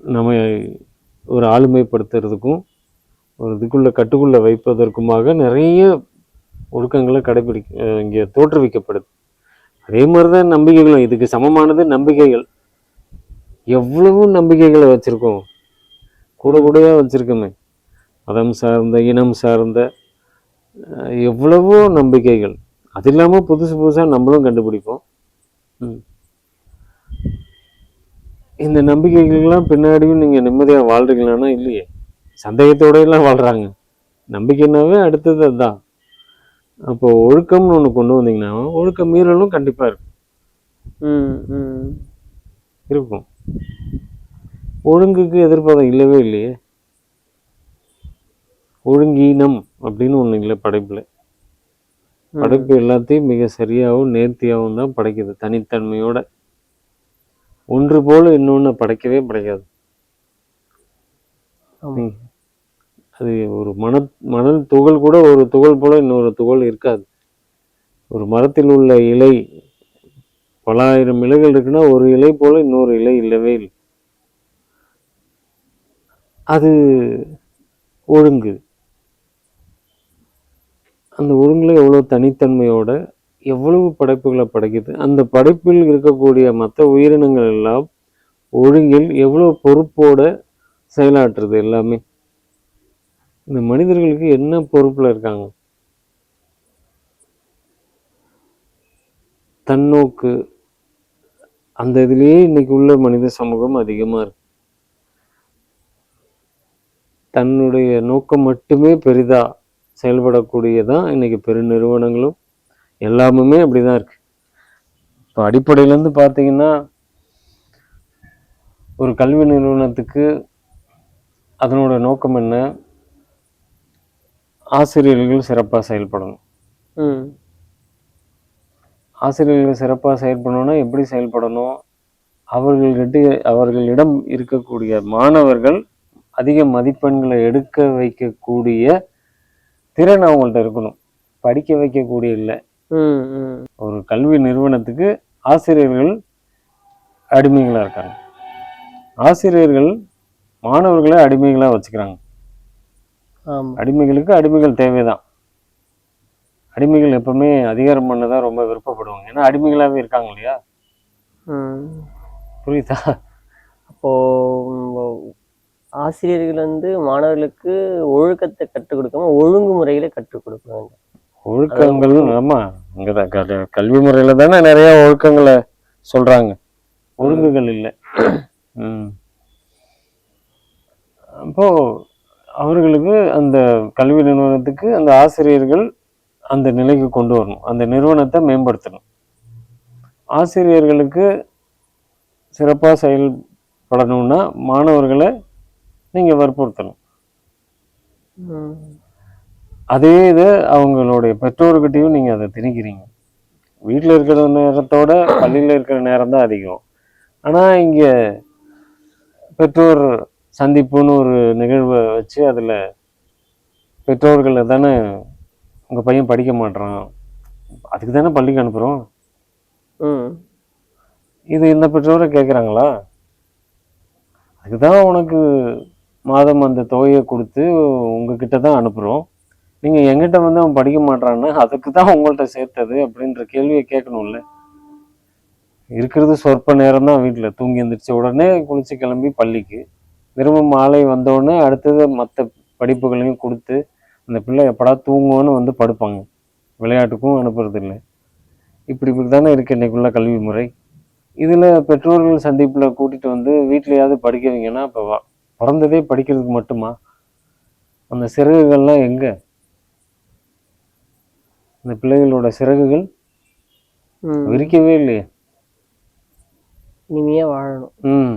நம்ம ஒரு ஆளுமைப்படுத்துறதுக்கும் ஒரு இதுக்குள்ள கட்டுக்குள்ள வைப்பதற்குமாக நிறைய ஒழுக்கங்களை இங்கே தோற்றுவிக்கப்படுது. அதே மாதிரி தான் நம்பிக்கைகளும் இதுக்கு சமமானது. நம்பிக்கைகள் எவ்வளவு நம்பிக்கைகளை வச்சிருக்கோம், கூடையா வச்சிருக்கோமே. மதம் சார்ந்த, இனம் சார்ந்த எவ்வளவோ நம்பிக்கைகள். அது இல்லாமல் புதுசாக நம்மளும் கண்டுபிடிப்போம். இந்த நம்பிக்கைகள்லாம் பின்னாடியும் நீங்கள் நிம்மதியாக வாழ்றீங்களான்னா இல்லையே, சந்தேகத்தோடையெல்லாம் வாழ்கிறாங்க. நம்பிக்கைனாவே அடுத்தது அதுதான். அப்போ ஒழுக்கம்னு ஒன்று கொண்டு வந்தீங்கன்னா ஒழுக்க மீறலும் கண்டிப்பாக இருக்கும். ஒழுங்குக்கு எதிர்பார்த்தம் இல்லவே இல்லையே. ஒழுங்கீனம் அப்படின்னு ஒன்று இல்லை படைப்பில். படைப்பு எல்லாத்தையும் மிக சரியாகவும் நேர்த்தியாகவும் தான் படைக்குது, தனித்தன்மையோட. ஒன்று போல இன்னொன்று படைக்கவே படைக்காது. அது ஒரு மணல் துகள் கூட ஒரு துகள் போல இன்னொரு துகள் இருக்காது. ஒரு மரத்தில் உள்ள இலை, பல ஆயிரம் இலைகள் இருக்குன்னா ஒரு இலை போல இன்னொரு இலை இல்லவே இல்லை. அது ஒழுங்கு. அந்த ஒழுங்குல எவ்வளோ தனித்தன்மையோட எவ்வளவு படைப்புகளை படைக்குது. அந்த படைப்பில் இருக்கக்கூடிய மற்ற உயிரினங்கள் எல்லாம் ஒழுங்கில் எவ்வளோ பொறுப்போட செயலாற்றுது எல்லாமே. இந்த மனிதர்களுக்கு என்ன பொறுப்புல இருக்காங்க? தன்னோக்கு, அந்த இதுலயே இன்னைக்கு உள்ள மனித சமூகம் அதிகமா இருக்கு. தன்னுடைய நோக்கம் மட்டுமே பெரிதா செயல்படக்கூடியதான் இன்னைக்கு பெருநிறுவனங்களும் எல்லாமுமே அப்படிதான் இருக்கு. இப்போ அடிப்படையிலேருந்து பார்த்தீங்கன்னா, ஒரு கல்வி நிறுவனத்துக்கு அதனோட நோக்கம் என்ன? ஆசிரியர்கள் சிறப்பாக செயல்படணும். ஆசிரியர்கள் சிறப்பாக செயல்படணும்னா எப்படி செயல்படணும்? அவர்களிடம் இருக்கக்கூடிய மாணவர்கள் அதிக மதிப்பெண்களை எடுக்க வைக்கக்கூடிய திறன் அவங்கள்ட்ட இருக்கணும், படிக்க வைக்கக்கூடிய இல்லை. ஒரு கல்வி நிறுவனத்துக்கு ஆசிரியர்கள் அடிமைகளாக இருக்காங்க. ஆசிரியர்கள் மாணவர்களை அடிமைகளாக வச்சுக்கிறாங்க. அடிமைகளுக்கு அடிமைகள் தேவைதான். அடிமைகள் எப்பவுமே அதிகாரம் பண்ணதான் ரொம்ப விருப்பப்படுவாங்க. ஏன்னா அடிமைகளாகவே இருக்காங்க இல்லையா? புரியுதா? அப்போ ஆசிரியர்கள் வந்து மாணவர்களுக்கு ஒழுக்கத்தை கற்றுக் கொடுக்காம ஒழுங்குமுறைகளை கற்றுக் கொடுப்பாங்க. ஒழுக்கங்கள் ஆமா, இங்கதான் கல்வி முறையில தானே நிறைய ஒழுக்கங்களை சொல்றாங்க, ஒழுங்குகள் இல்லை. அப்போ அவர்களுக்கு அந்த கல்வி நிறுவனத்துக்கு அந்த ஆசிரியர்கள் அந்த நிலைக்கு கொண்டு வரணும், அந்த நிறுவனத்தை மேம்படுத்தணும். ஆசிரியர்களுக்கு சிறப்பாக செயல்படணும்னா மாணவர்களை நீங்க வற்புறுத்தணும். அதே இது அவங்களுடைய பெற்றோர்கிட்டையும் நீங்க அதை திணிக்கிறீங்க. வீட்டில் இருக்கிற நேரத்தோட பள்ளியில் இருக்கிற நேரம் தான் அதிகம். ஆனா இங்க பெற்றோர் சந்திப்புன்னு ஒரு நிகழ்வை வச்சு அதுல பெற்றோர்களை தானே உங்க பையன் படிக்க மாட்டான், அதுக்கு தானே பள்ளிக்கு அனுப்புறோம். இது இந்த பெற்றோரை கேட்குறாங்களா? அதுக்குதான் உனக்கு மாதம் அந்த தொகையை கொடுத்து உங்ககிட்ட தான் அனுப்புகிறோம், நீங்கள் எங்கிட்ட வந்து அவன் படிக்க மாட்டான்னா அதுக்கு தான் உங்கள்கிட்ட சேர்த்தது அப்படின்ற கேள்வியை கேட்கணும்ல. இருக்கிறது சொற்ப நேரம் தான். வீட்டில் தூங்கி எழுந்திரிச்ச உடனே குளிச்சு கிளம்பி பள்ளிக்கு, திரும்ப மாலை வந்தோடனே அடுத்தது மற்ற படிப்புகளையும் கொடுத்து அந்த பிள்ளை எப்படா தூங்குவோன்னு வந்து படுப்பாங்க. விளையாட்டுக்கும் அனுப்புறது இல்லை. இப்படி தானே இருக்கு இன்னைக்குள்ள கல்வி முறை. இதில் பெற்றோர்கள் சந்திப்பில் கூட்டிகிட்டு வந்து வீட்லையாவது படிக்க வைங்கன்னா இப்போ பிறந்ததே படிக்கிறதுக்கு மட்டுமா? அந்த சிறகுகள்லாம் எங்கே? அந்த பிள்ளைகளோட சிறகுகள் விரிக்கவே இல்லையே. இனிமையா வாழணும்.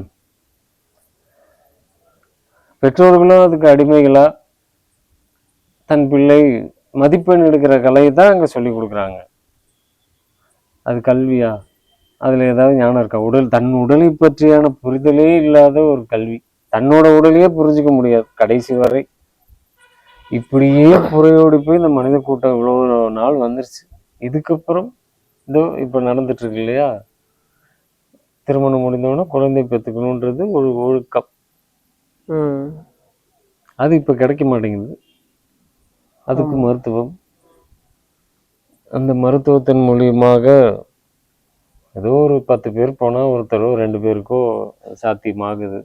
பெற்றோர்களும் அதுக்கு அடிமைகளா தன் பிள்ளை மதிப்பெண் எடுக்கிற கலையை தான் அங்கே சொல்லி கொடுக்குறாங்க. அது கல்வியா? அதில் ஏதாவது ஞானம் இருக்கா? தன் உடலை பற்றியான புரிதலே இல்லாத ஒரு கல்வி. தன்னோட உடலையே புரிஞ்சிக்க முடியாது கடைசி வரை. இப்படியே புறையோடி போய் இந்த மனித கூட்டம் இவ்வளோ நாள் வந்துருச்சு. இதுக்கப்புறம் இதோ இப்போ நடந்துட்டு இருக்கு இல்லையா? திருமணம் முடிந்தவொடனே குழந்தை பெற்றுக்கணுன்றது ஒரு ஒழுக்கம். அது இப்போ கிடைக்க மாட்டேங்குது. அதுக்கு மருத்துவம், அந்த மருத்துவத்தின் மூலியமாக ஏதோ ஒரு 10 பேர் போனால் ஒருத்தரோ 2 பேருக்கோ சாத்தியமாகுது.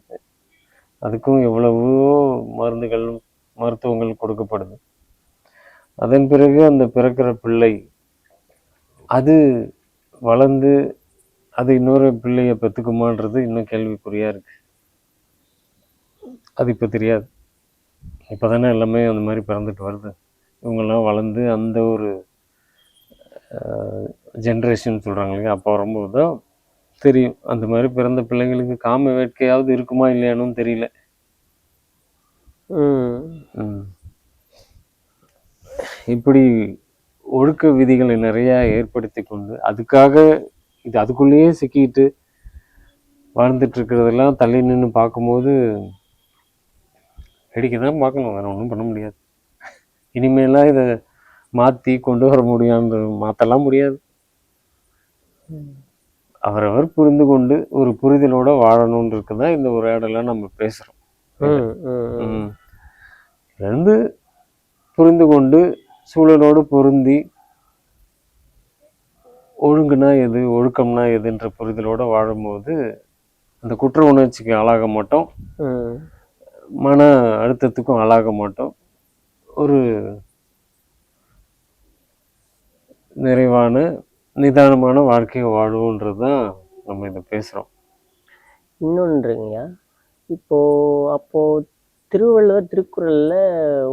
அதுக்கும் எவ்வளவோ மருந்துகள் மருத்துவங்கள் கொடுக்கப்படுது. அதன் பிறகு அந்த பிறக்கிற பிள்ளை அது வளர்ந்து அது இன்னொரு பிள்ளைய பெற்றுக்குமான்றது இன்னும் கேள்விக்குறியாக இருக்குது. அது இப்போ தெரியாது. இப்போ தானே எல்லாமே அந்த மாதிரி பிறந்துட்டு வருது. இவங்கெல்லாம் வளர்ந்து அந்த ஒரு ஜென்ரேஷன் சொல்கிறாங்க இல்லையா, அப்போ வரும்போது தான் தெரியும். அந்த மாதிரி பிறந்த பிள்ளைங்களுக்கு காம வேட்கையாவது இருக்குமா இல்லையானும் தெரியல. இப்படி ஒழுக்க விதிகளை நிறையா ஏற்படுத்தி கொண்டு அதுக்காக இது அதுக்குள்ளேயே சிக்கிட்டு வாழ்ந்துட்டு இருக்கிறதெல்லாம் தள்ளி நின்று பார்க்கும்போது வேடிக்கை தான் பார்க்கணும். வேறு ஒன்றும் பண்ண முடியாது. இனிமேலாம் இதை மாற்றி கொண்டு வர முடியான்னு மாற்றலாம் முடியாது. அவரவர் புரிந்து கொண்டு ஒரு புரிதலோட வாழணுன்றது தான் இந்த உரையாடலாம் நம்ம பேசுகிறோம். ரெண்டு புரிந்து கொண்டு சூழலோடு பொருந்தி ஒழுங்குனா எது ஒழுக்கம்னா எதுன்ற புரிதலோடு வாழும்போது அந்த குற்ற உணர்ச்சிக்கு ஆளாக மாட்டோம், மன அழுத்தத்துக்கும் ஆளாக மாட்டோம். ஒரு நிறைவான நிதானமான வாழ்க்கையை வாழ்வோன்றது தான் நம்ம இதை பேசுகிறோம். இன்னொன்றுங்கய்யா, அப்போது திருவள்ளுவர் திருக்குறளில்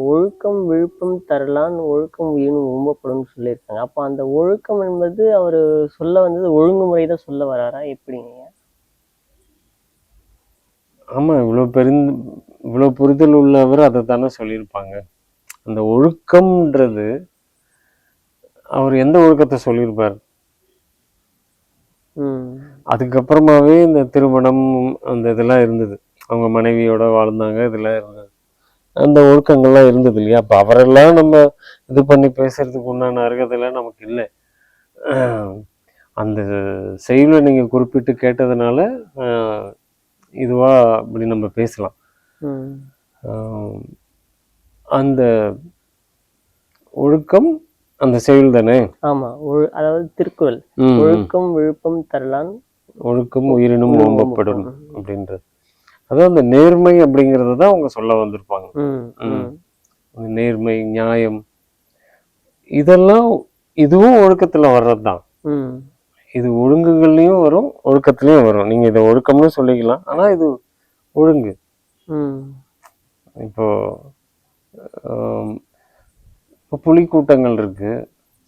ஒழுக்கம் விழுப்பம் தரலான் ஒழுக்கம் உயிரும் ஓம்பப்படும் சொல்லியிருக்காங்க. அப்போ அந்த ஒழுக்கம் என்பது அவர் சொல்ல வந்தது ஒழுங்குமுறை தான் சொல்ல வராரா எப்படிங்கய்யா? ஆமாம், இவ்வளோ புரிதல் உள்ளவர் அதை தானே சொல்லியிருப்பாங்க. அந்த ஒழுக்கம்ன்றது அவர் எந்த ஒழுக்கத்தை சொல்லியிருப்பார்? அதுக்கப்புறமாவே இந்த திருமணம் அந்த இதெல்லாம் இருந்தது. அவங்க மனைவியோட வாழ்ந்தாங்க, இதெல்லாம் இருந்தது. அந்த ஒழுக்கங்கள்லாம் இருந்தது இல்லையா? அப்போ அவரெல்லாம் நம்ம இது பண்ணி பேசுறதுக்கு உண்டான அருகதெல்லாம் நமக்கு இல்லை. அந்த செயலை நீங்கள் குறிப்பிட்டு கேட்டதுனால இதுவாக அப்படி நம்ம பேசலாம். அந்த ஒழுக்கம் அந்த செயல் தானே. ஆமா, அதாவது திருக்குறள் ஒழுக்கம் விழுப்பம் தரலான் ஒழுக்கம் உயிரினும் ஓம்பப்படும் அப்படின்றது. அதாவது அந்த நேர்மை அப்படிங்கறத தான் அவங்க சொல்ல வந்திருப்பாங்க. நேர்மை, நியாயம், இதெல்லாம் இதுவும் ஒழுக்கத்துல வர்றதுதான். இது ஒழுங்குகள்லயும் வரும், ஒழுக்கத்திலயும் வரும். நீங்க இதை ஒழுக்கம்னு சொல்லிக்கலாம், ஆனா இது ஒழுங்கு. இப்போ புலி கூட்டங்கள் இருக்கு,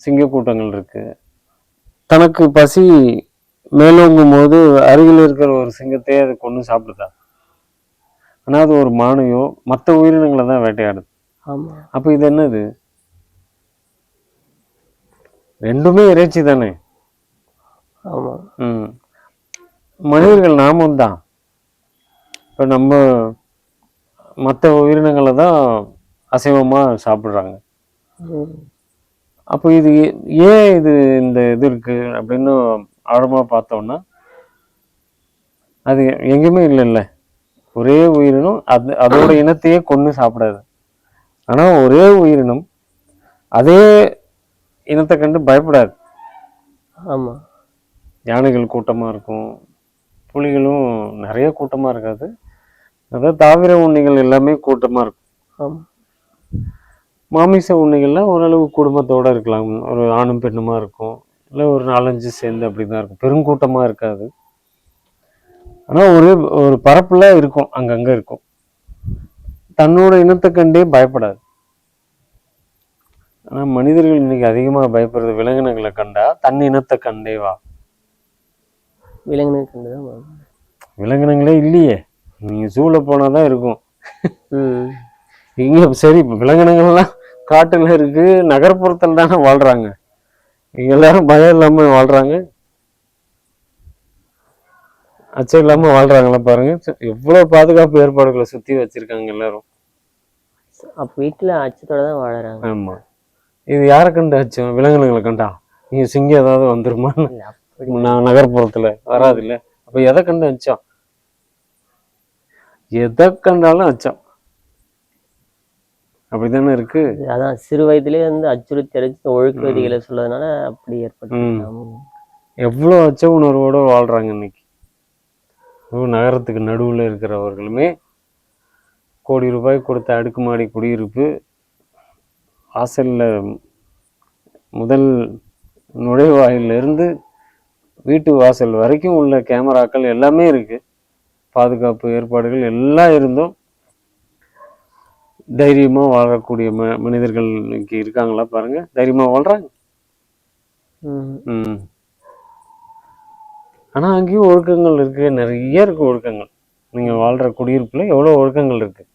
சிங்க கூட்டங்கள் இருக்கு. தனக்கு பசி மேலோங்கும் போது அருகில் இருக்கிற ஒரு சிங்கத்தையே அதை கொண்டு சாப்பிடுதா? ஆனா அது ஒரு மானையோ மற்ற உயிரினங்களை தான் வேட்டையாடுது. அப்ப இது என்னது? ரெண்டுமே இறைச்சி தானே. மனிதர்கள் நாமும் தான். இப்ப நம்ம மற்ற உயிரினங்களை தான் அசைவமா சாப்பிடுறாங்க. அப்போ இது ஏன் இந்த இது இருக்கு அப்படின்னு ஆழமா பார்த்தோம்னா அது எங்கேயுமே இல்லைல்ல. ஒரே உயிரினம் அதோட இனத்தையே கொண்டு சாப்பிடாது. ஆனா ஒரே உயிரினம் அதே இனத்தை கண்டு பயப்படாது. ஆமா, யானைகள் கூட்டமா இருக்கும், புலிகளும் நிறைய கூட்டமா இருக்காது. அதாவது தாவர உண்ணிகள் எல்லாமே கூட்டமா இருக்கும். மாமிச உண்ணிகள்லாம் ஓரளவு குடும்பத்தோட இருக்கலாம், ஒரு ஆணும் பெண்ணுமா இருக்கும், இல்லை ஒரு 4-5 சேர்ந்து அப்படிதான் இருக்கும், பெருங்கூட்டமா இருக்காது. ஆனா ஒரு பரப்புல இருக்கும், அங்கங்க இருக்கும். தன்னோட இனத்தை கண்டே பயப்படாது. ஆனா மனிதர்கள் இன்னைக்கு அதிகமா பயப்படுறது விலங்கினங்களை கண்டா. தன் இனத்தை கண்டேவா? விலங்கினங்களே இல்லையே. நீங்க ஜூல போனாதான் இருக்கும். இங்க சரி, விலங்கினங்கள்லாம் காட்டுல இருக்கு, நகர்ப்புறத்துல தானே வாழ்றாங்க. இங்க எல்லாரும் பயம் இல்லாம வாழ்றாங்க, அச்சம் இல்லாம வாழ்றாங்களா பாருங்க. எவ்வளவு பாதுகாப்பு ஏற்பாடுகளை சுத்தி வச்சிருக்காங்க எல்லாரும். அப்ப வீட்டுல அச்சத்தோட தான் வாழறாங்க. ஆமா, இது யாரை கண்டு அச்சம்? விலங்கினங்களை கண்டா? நீங்க சிங்கம் ஏதாவது வந்துருமா? நகர்ப்புறத்துல வராது இல்ல. அப்ப எதை கண்டு அச்சம்? எதை கண்டாலும் அச்சம். அப்படித்தானே இருக்கு. அதான் சிறு வயதிலே வந்து அச்சுறுத்தி அடிச்சு ஒழுக்க விதிகளை சொல்லதுனால அப்படி ஏற்பட்டு. எவ்வளோ அச்ச உணர்வோடு வாழ்கிறாங்க இன்னைக்கு. நகரத்துக்கு நடுவில் இருக்கிறவர்களுமே கோடி ரூபாய் கொடுத்த அடுக்குமாடி குடியிருப்பு, வாசலில் முதல் நுழைவாயிலிருந்து வீட்டு வாசல் வரைக்கும் உள்ள கேமராக்கள் எல்லாமே இருக்குது. பாதுகாப்பு ஏற்பாடுகள் எல்லாம் இருந்தும் தைரியமாக வாழக்கூடிய மனிதர்கள் இன்னைக்கு இருக்காங்களா பாருங்க, தைரியமாக வாழ்கிறாங்க. ஆனால் அங்கேயும் ஒழுக்கங்கள் இருக்குது, நிறைய இருக்குது ஒழுக்கங்கள். நீங்கள் வாழ்கிற குடியிருப்பில் எவ்வளோ ஒழுக்கங்கள் இருக்குது.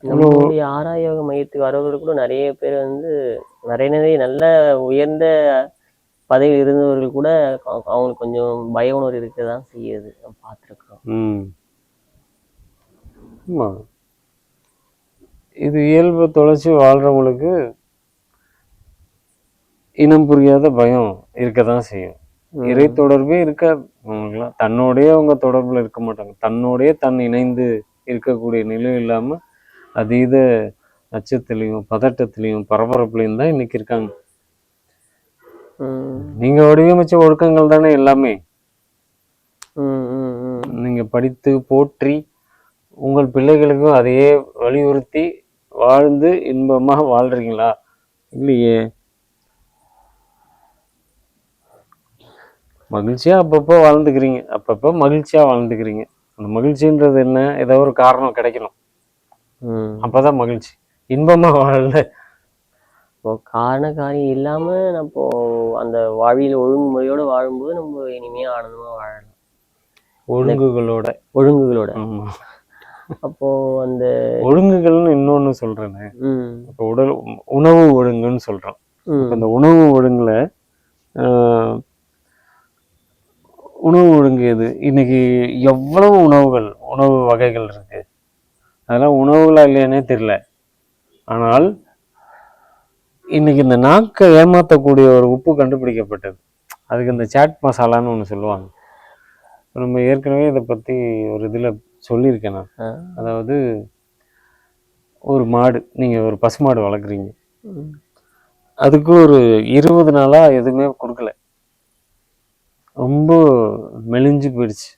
நம்மளுடைய ஆறாய யோக மையத்துக்கு வரவர்கள் கூட நிறைய பேர் வந்து நிறைய நல்ல உயர்ந்த பதவியில் இருந்தவர்கள் கூட அவங்களுக்கு கொஞ்சம் பய உணர்வு இருக்கதான் செய்யுது, பார்த்துருக்கோம். ஆமாம், இது இயல்பு தொலைச்சி வாழ்கிறவங்களுக்கு இனம் புரியாத பயம் இருக்க தான் செய்யும். இறை தொடர்பே இருக்காது அவங்களுக்குலாம். தன்னோடைய அவங்க தொடர்பில் இருக்க மாட்டாங்க. தன்னோடைய தன் இணைந்து இருக்கக்கூடிய நிலை இல்லாமல் அதீத அச்சத்துலேயும் பதட்டத்துலேயும் பரபரப்புலையும் தான் இன்னைக்கு இருக்காங்க. நீங்கள் வடிவமைச்ச ஒழுக்கங்கள் தானே எல்லாமே. நீங்கள் படித்து போற்றி உங்கள் பிள்ளைகளுக்கும் அதையே வலியுறுத்தி வாழ்ந்து இன்பமாக வாழ்கிறீங்களா? இல்லையே. மகிழ்ச்சியாக அப்பப்போ வாழ்ந்துக்கிறீங்க, அப்பப்போ மகிழ்ச்சியாக வாழ்ந்துக்கிறீங்க. அந்த மகிழ்ச்சின்றது என்ன? ஏதோ ஒரு காரணம் கிடைக்கணும், அப்போதான் மகிழ்ச்சி. இன்பமாக வாழல, இப்போ காரண காரியம் இல்லாமல் நம்ம அந்த வாழ்வியல் ஒழுங்குமுறையோடு வாழும்போது நம்ம இனிமையாக ஆனந்தமாக வாழலாம். ஒழுங்குகளோட. அப்போ அந்த ஒழுங்குகள்னு இன்னொன்று சொல்கிறேன்னு, இப்போ உணவு ஒழுங்குன்னு சொல்கிறோம். இந்த உணவு ஒழுங்குல உணவு ஒழுங்கு எது? இன்னைக்கு எவ்வளவு உணவு வகைகள் இருக்கு. அதெல்லாம் உணவுகளா இல்லையானே தெரியல. ஆனால் இன்னைக்கு இந்த நாக்கை ஏமாற்றக்கூடிய ஒரு உப்பு கண்டுபிடிக்கப்பட்டது. அதுக்கு இந்த சாட் மசாலான்னு ஒன்று சொல்லுவாங்க. நம்ம ஏற்கனவே இதை பற்றி ஒரு இதில் சொல்லியிருக்கேன் நான். அதாவது ஒரு மாடு, நீங்கள் ஒரு பசுமாடு வளர்க்குறீங்க, அதுக்கு ஒரு 20 நாளாக எதுவுமே கொடுக்கல, ரொம்ப மெலிஞ்சு போயிடுச்சு,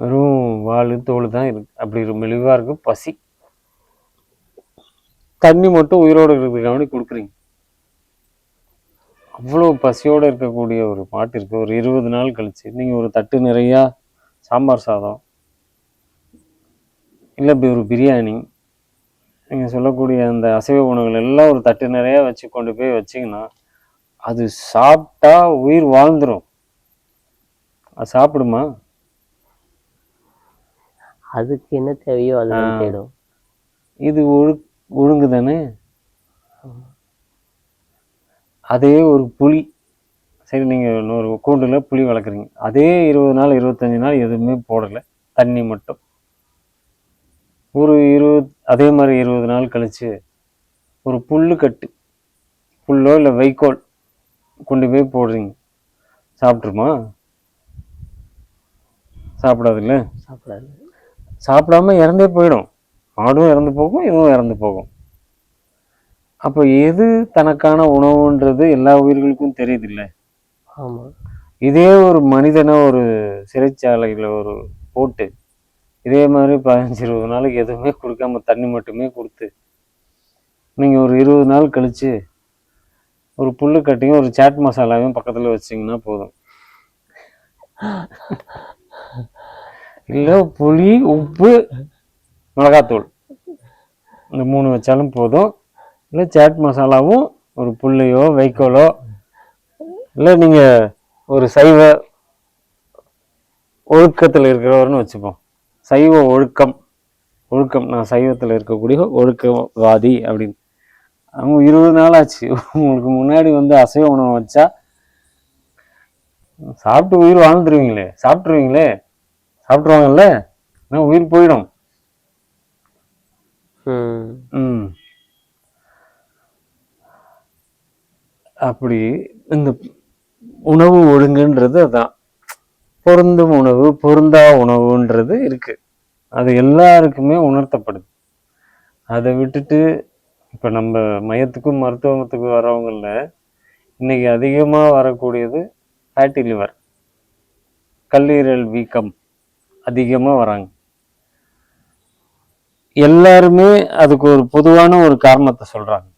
வெறும் வால் தோல் தான் இருக்கு, அப்படி மெலிவாக இருக்கு, பசி, தண்ணி மட்டும் உயிரோடு இருக்கிறதுக்காக கொடுக்குறீங்க. அவ்வளோ பசியோடு இருக்கக்கூடிய ஒரு மாட்டிற்கு ஒரு 20 நாள் கழிச்சு நீங்கள் ஒரு தட்டு நிறையா சாம்பார் சாதம், இல்லை இப்படி ஒரு பிரியாணி, நீங்கள் சொல்லக்கூடிய அந்த அசைவ உணவுகள் எல்லாம் ஒரு தட்டு நிறையா வச்சு கொண்டு போய் வச்சிங்கன்னா அது சாப்பிட்டா உயிர் வாழ்ந்துடும். அது சாப்பிடுமா? அதுக்கு என்ன தேவையோ அது தேடும். இது ஒழுங்கு தானே. அதே ஒரு புலி, சரி நீங்கள் இன்னொரு கூண்டில் புலி வளர்க்குறீங்க, அதே 20 நாள் 25 நாள் எதுவுமே போடலை, தண்ணி மட்டும். அதே மாதிரி 20 நாள் கழிச்சு ஒரு புல்லோ இல்லை வைக்கோல் கொண்டு போய் போடுறீங்க, சாப்பிட்ருமா? சாப்பிடாதுல்ல. சாப்பிடாம இறந்தே போயிடும். மாடும் இறந்து போகும், இதுவும் இறந்து போகும். அப்போ எது தனக்கான உணவுன்றது எல்லா உயிர்களுக்கும் தெரியுது இல்லை. இதே ஒரு மனிதனை ஒரு சிறைச்சாலையில் ஒரு போட்டு இதே மாதிரி 15-20 நாளைக்கு எதுவுமே கொடுக்காம தண்ணி மட்டுமே கொடுத்து நீங்கள் ஒரு 20 நாள் கழிச்சு ஒரு புல்லு கட்டியும் ஒரு சாட் மசாலாவையும் பக்கத்தில் வச்சிங்கன்னா போதும். இல்லை புளி, உப்பு, மிளகாத்தூள், இந்த 3 வச்சாலும் போதும். இல்லை சாட் மசாலாவும் ஒரு புல்லையோ வைக்கோலோ, இல்லை நீங்கள் ஒரு சைவ ஒழுக்கத்தில் இருக்கிறவர்னு வச்சுப்போம். சைவ ஒழுக்கம், நான் சைவத்தில் இருக்கக்கூடிய ஒழுக்கவாதி அப்படின்னு. அவங்க 20 நாள் ஆச்சு, உங்களுக்கு முன்னாடி வந்து அசைவ உணவு வச்சா சாப்பிட்டு உயிர் வாழ்ந்துருவீங்களே, சாப்பிட்ருவாங்கல்ல, உயிர் போயிடும். அப்படி இந்த உணவு ஒழுங்குன்றது அதான். பொருந்தும் உணவு, பொருந்தா உணவுன்றது இருக்கு. அது எல்லாருக்குமே உணர்த்தப்படுது. அதை விட்டுட்டு இப்போ நம்ம மையத்துக்கும் மருத்துவத்துக்கும் வரவங்கள இன்னைக்கு அதிகமாக வரக்கூடியது ஃபேட்டி லிவர், கல்லீரல் வீக்கம் அதிகமாக வராங்க. எல்லாருமே அதுக்கு ஒரு பொதுவான ஒரு காரணத்தை சொல்கிறாங்க.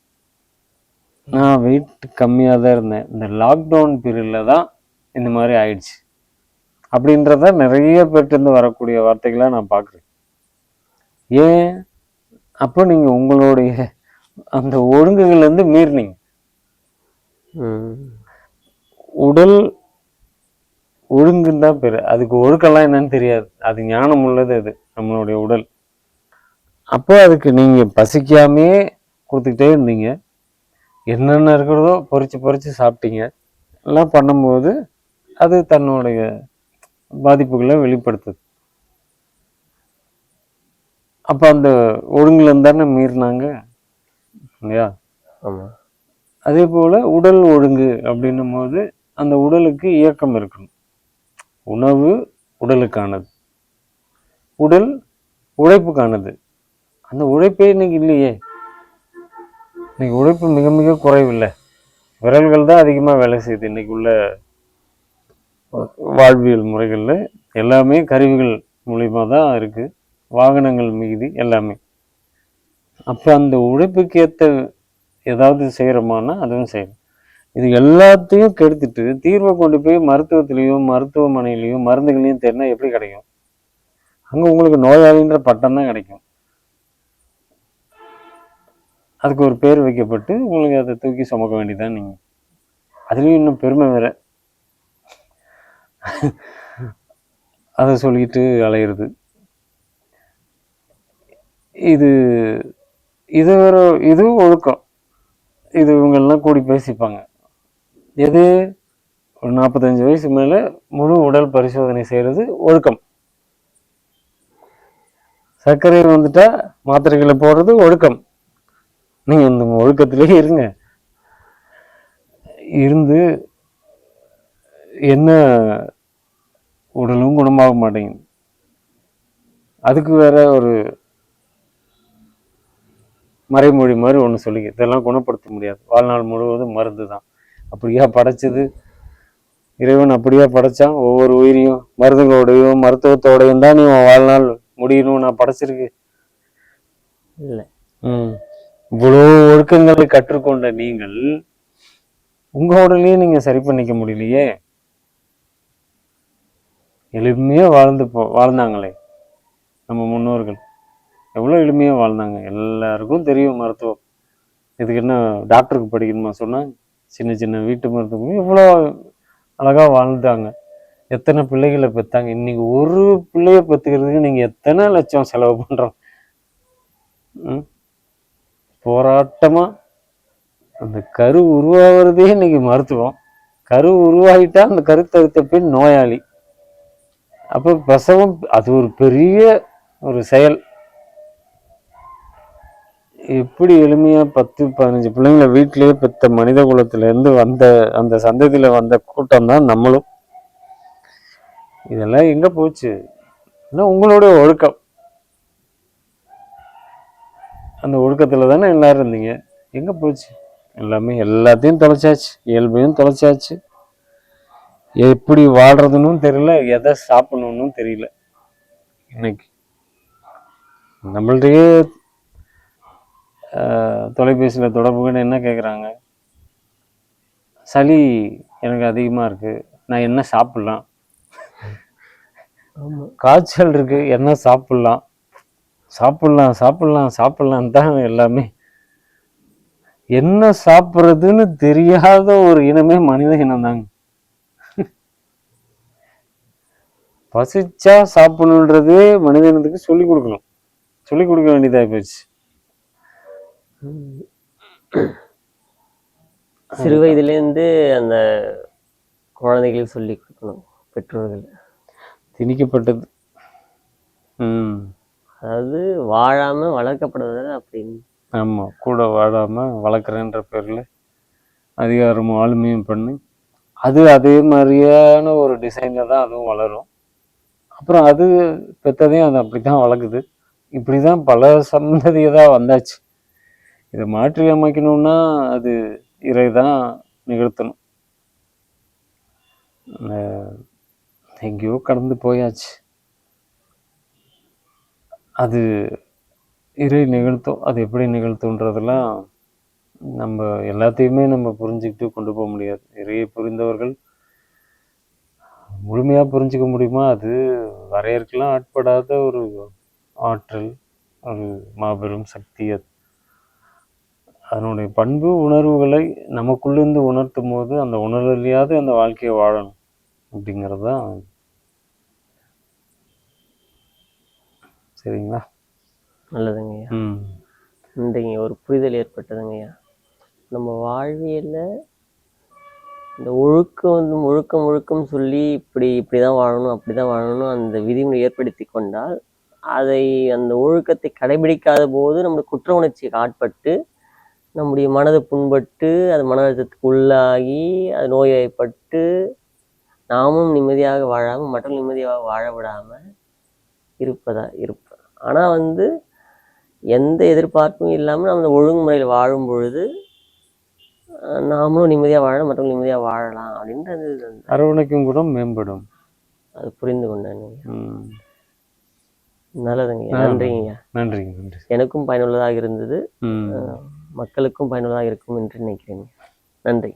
நான் வெயிட் கம்மியாக தான் இருந்தேன், இந்த லாக்டவுன் பீரியடில் தான் இந்த மாதிரி ஆயிடுச்சு அப்படின்றத நிறைய பேர்கிட்ட வரக்கூடிய வார்த்தைகளை நான் பார்க்குறேன். ஏன்? அப்போ நீங்கள் உங்களுடைய அந்த ஒழுங்குகள்லேருந்து மீறினீங்க. உடல் ஒழுங்குன்னு தான் பேர், அதுக்கு ஒழுக்கெல்லாம் என்னன்னு தெரியாது. அது ஞானம் உள்ளது, அது நம்மளுடைய உடல். அப்போ அதுக்கு நீங்கள் பசிக்காமே கொடுத்துக்கிட்டே இருந்தீங்க, என்னென்ன இருக்கிறதோ பொறிச்சு சாப்பிட்டீங்க. எல்லாம் பண்ணும்போது அது தன்னுடைய பாதிப்புகளை வெளிப்படுத்துது. அப்போ அந்த ஒழுங்குலேருந்து தானே மீறினாங்க இல்லையா? ஆமாம். அதே போல் உடல் ஒழுங்கு அப்படின்னும் போது அந்த உடலுக்கு இயக்கம் இருக்கணும். உணவு உடலுக்கானது, உடல் உழைப்புக்கானது. அந்த உழைப்பே இன்னைக்கு இல்லையே. இன்னைக்கு உழைப்பு மிக மிக குறைவில்லை. விரல்கள் தான் அதிகமாக வேலை செய்யுது இன்னைக்கு உள்ள வாழ்வியல் முறைகளில். எல்லாமே கருவிகள் மூலிமா தான் இருக்குது, வாகனங்கள் மிகுதி எல்லாமே. அப்போ அந்த உழைப்புக்கு ஏற்ற ஏதாவது செய்கிறோமானா அதுவும் செய்யணும். இது எல்லாத்தையும் கெடுத்துட்டு தீர்வை கொண்டு போய் மருத்துவத்திலையும் மருத்துவமனையிலையும் மருந்துகளையும் தேடினா எப்படி கிடைக்கும்? அங்கே உங்களுக்கு நோயாளின்ற பட்டம் தான் கிடைக்கும். அதுக்கு ஒரு பேர் வைக்கப்பட்டு உங்களுக்கு அதை தூக்கி சுமக்க வேண்டியதான் நீங்கள். அதுலேயும் இன்னும் பெருமை வேற, அதை சொல்லிட்டு அலையிறது. இது வேற, இதுவும் ஒழுக்கம். இது இவங்கெல்லாம் கூடி பேசிப்பாங்க. எது? ஒரு 45 வயசு மேலே முழு உடல் பரிசோதனை செய்கிறது ஒழுக்கம். சர்க்கரை வந்துட்டா மாத்திரைகளை போடுறது ஒழுக்கம். நீங்கள் இந்த ஒழுக்கத்திலேயே இருங்க. இருந்து என்ன உடலும் குணமாக மாட்டேங்குது. அதுக்கு வேற ஒரு மறைமொழி மாதிரி ஒன்று சொல்லி, இதெல்லாம் குணப்படுத்த முடியாது, வாழ்நாள் முழுவதும் மருந்து தான். அப்படியா படைச்சது இறைவன்? அப்படியா படைச்சான்? ஒவ்வொரு உயிரையும் மருந்துகளோடையும் மருத்துவத்தோடையும் தான் நீ வாழ்நாள் முடியணும் நான் படைச்சிருக்கு இல்லை. இவ்வளோ ஒழுக்கங்களை கற்றுக்கொண்ட நீங்கள் உங்க உடலையே நீங்க சரி பண்ணிக்க முடியலையே. எளிமையா வாழ்ந்தாங்களே நம்ம முன்னோர்கள், எவ்வளோ எளிமையாக வாழ்ந்தாங்க. எல்லாருக்கும் தெரியும் மருத்துவம். இதுக்கு என்ன டாக்டருக்கு படிக்கணுமா சொன்னால், சின்ன சின்ன வீட்டு மருத்துவம் எவ்வளோ அழகாக வாழ்ந்தாங்க. எத்தனை பிள்ளைகளை பெற்றாங்க. இன்னைக்கு ஒரு பிள்ளைய பெற்றுக்கிறதுக்கு நீங்கள் எத்தனை லட்சம் செலவு பண்ணுறோம். போராட்டமாக அந்த கரு உருவாகிறதே இன்னைக்கு மருத்துவம். கரு உருவாகிட்டா அந்த கருத்தறுத்த பெண் நோயாளி. அப்போ பிரசவம் அது ஒரு பெரிய ஒரு செயல். எப்படி எளிமையாக 10-15 பிள்ளைங்களை வீட்டிலேயே பெற்ற மனித குலத்திலேருந்து வந்த அந்த சந்ததியில் வந்த கூட்டம் தான் நம்மளும். இதெல்லாம் எங்கே போச்சு? ஏன்னா உங்களுடைய ஒழுக்கம், அந்த ஒழுக்கத்தில் தானே எல்லாரும் இருந்தீங்க. எங்கே போச்சு? எல்லாத்தையும் தொலைச்சாச்சு, இயல்பையும் தொலைச்சாச்சு. எப்படி வாழ்றதுன்னு தெரியல, எதை சாப்பிடணும்னு தெரியல. இன்னைக்கு நம்மள்டையே தொலைபேசியில் தொடர்புகள் என்ன கேட்குறாங்க? சளி எனக்கு அதிகமாக இருக்குது, நான் என்ன சாப்பிட்லாம்? காய்ச்சல் இருக்கு, என்ன சாப்பிட்லாம்? சாப்பிட்லாம் தான் எல்லாமே. என்ன சாப்பிட்றதுன்னு தெரியாத ஒரு இனமே மனித இனம் தாங்க. பசிச்சா சாப்பிடணுன்றதே மனித இனத்துக்கு சொல்லிக் கொடுக்கணும், சொல்லிக் கொடுக்க வேண்டியதாக போச்சு. சிறு வயதிலேருந்து அந்த குழந்தைகளுக்கு சொல்லி கொடுக்கணும், பெற்றோர்கள். திணிக்கப்பட்டது. அதாவது வாழாம வளர்க்கப்படுவதால் அப்படின்னு. ஆமாம், கூட வாழாமல் வளர்க்குறேன்ற பேரில் அதிகாரமும் ஆளுமையும் பண்ணி அது அதே மாதிரியான ஒரு டிசைனில் தான் அதுவும் வளரும். அப்புறம் அது பெற்றதையும் அது அப்படி தான் வளர்க்குது. இப்படி தான் பல சந்ததியதாக வந்தாச்சு. இதை மாற்றி அமைக்கணும்னா அது இறை தான் நிகழ்த்தணும். எங்கேயோ கடந்து போயாச்சு. அது இறை நிகழ்த்தும். அது எப்படி நிகழ்த்துன்றதெல்லாம் நம்ம எல்லாத்தையுமே நம்ம புரிஞ்சுக்கிட்டு கொண்டு போக முடியாது. இறையை புரிந்தவர்கள் முழுமையாக புரிஞ்சிக்க முடியுமா? அது வரையறுக்கெல்லாம் ஆட்படாத ஒரு ஆற்றல், ஒரு மாபெரும் சக்தி. அது அதனுடைய பண்பு உணர்வுகளை நமக்குள்ளேருந்து உணர்த்தும் போது அந்த உணர்வுலையாவது அந்த வாழ்க்கையை வாழணும் அப்படிங்கிறது தான். சரிங்களா? நல்லதுங்கய்யா. நன்றிங்க. ஒரு புரிதல் ஏற்பட்டதுங்கய்யா. நம்ம வாழ்வியலில் இந்த ஒழுக்கம் சொல்லி இப்படி தான் வாழணும், அப்படி தான் வாழணும் அந்த விதிமுறை ஏற்படுத்தி கொண்டால், அந்த ஒழுக்கத்தை கடைபிடிக்காத போது நம்மளுக்கு குற்ற உணர்ச்சிக்கு ஆட்பட்டு நம்முடைய மனது புண்பட்டு அது மன அழுத்தத்துக்கு உள்ளாகி அது நோய்வாய்ப்பட்டு நாமும் நிம்மதியாக வாழாமல் மற்றவர்கள் நிம்மதியாக வாழ விடாமல் இருப்பேன். ஆனால் எந்த எதிர்பார்ப்பும் இல்லாமல் நம்ம அந்த ஒழுங்குமுறையில் வாழும் பொழுது நாமளும் நிம்மதியாக வாழலாம், மற்றவங்க நிம்மதியாக வாழலாம் அப்படின்றது அரவணைக்கும் குணம் மேம்படும். அது புரிந்து கொண்டேன். நல்லதுங்க. நன்றிங்கய்யா. நன்றி. எனக்கும் பயனுள்ளதாக இருந்தது, மக்களுக்கும் பயனுள்ளதாக இருக்கும் என்று நினைக்கிறேன். நன்றி.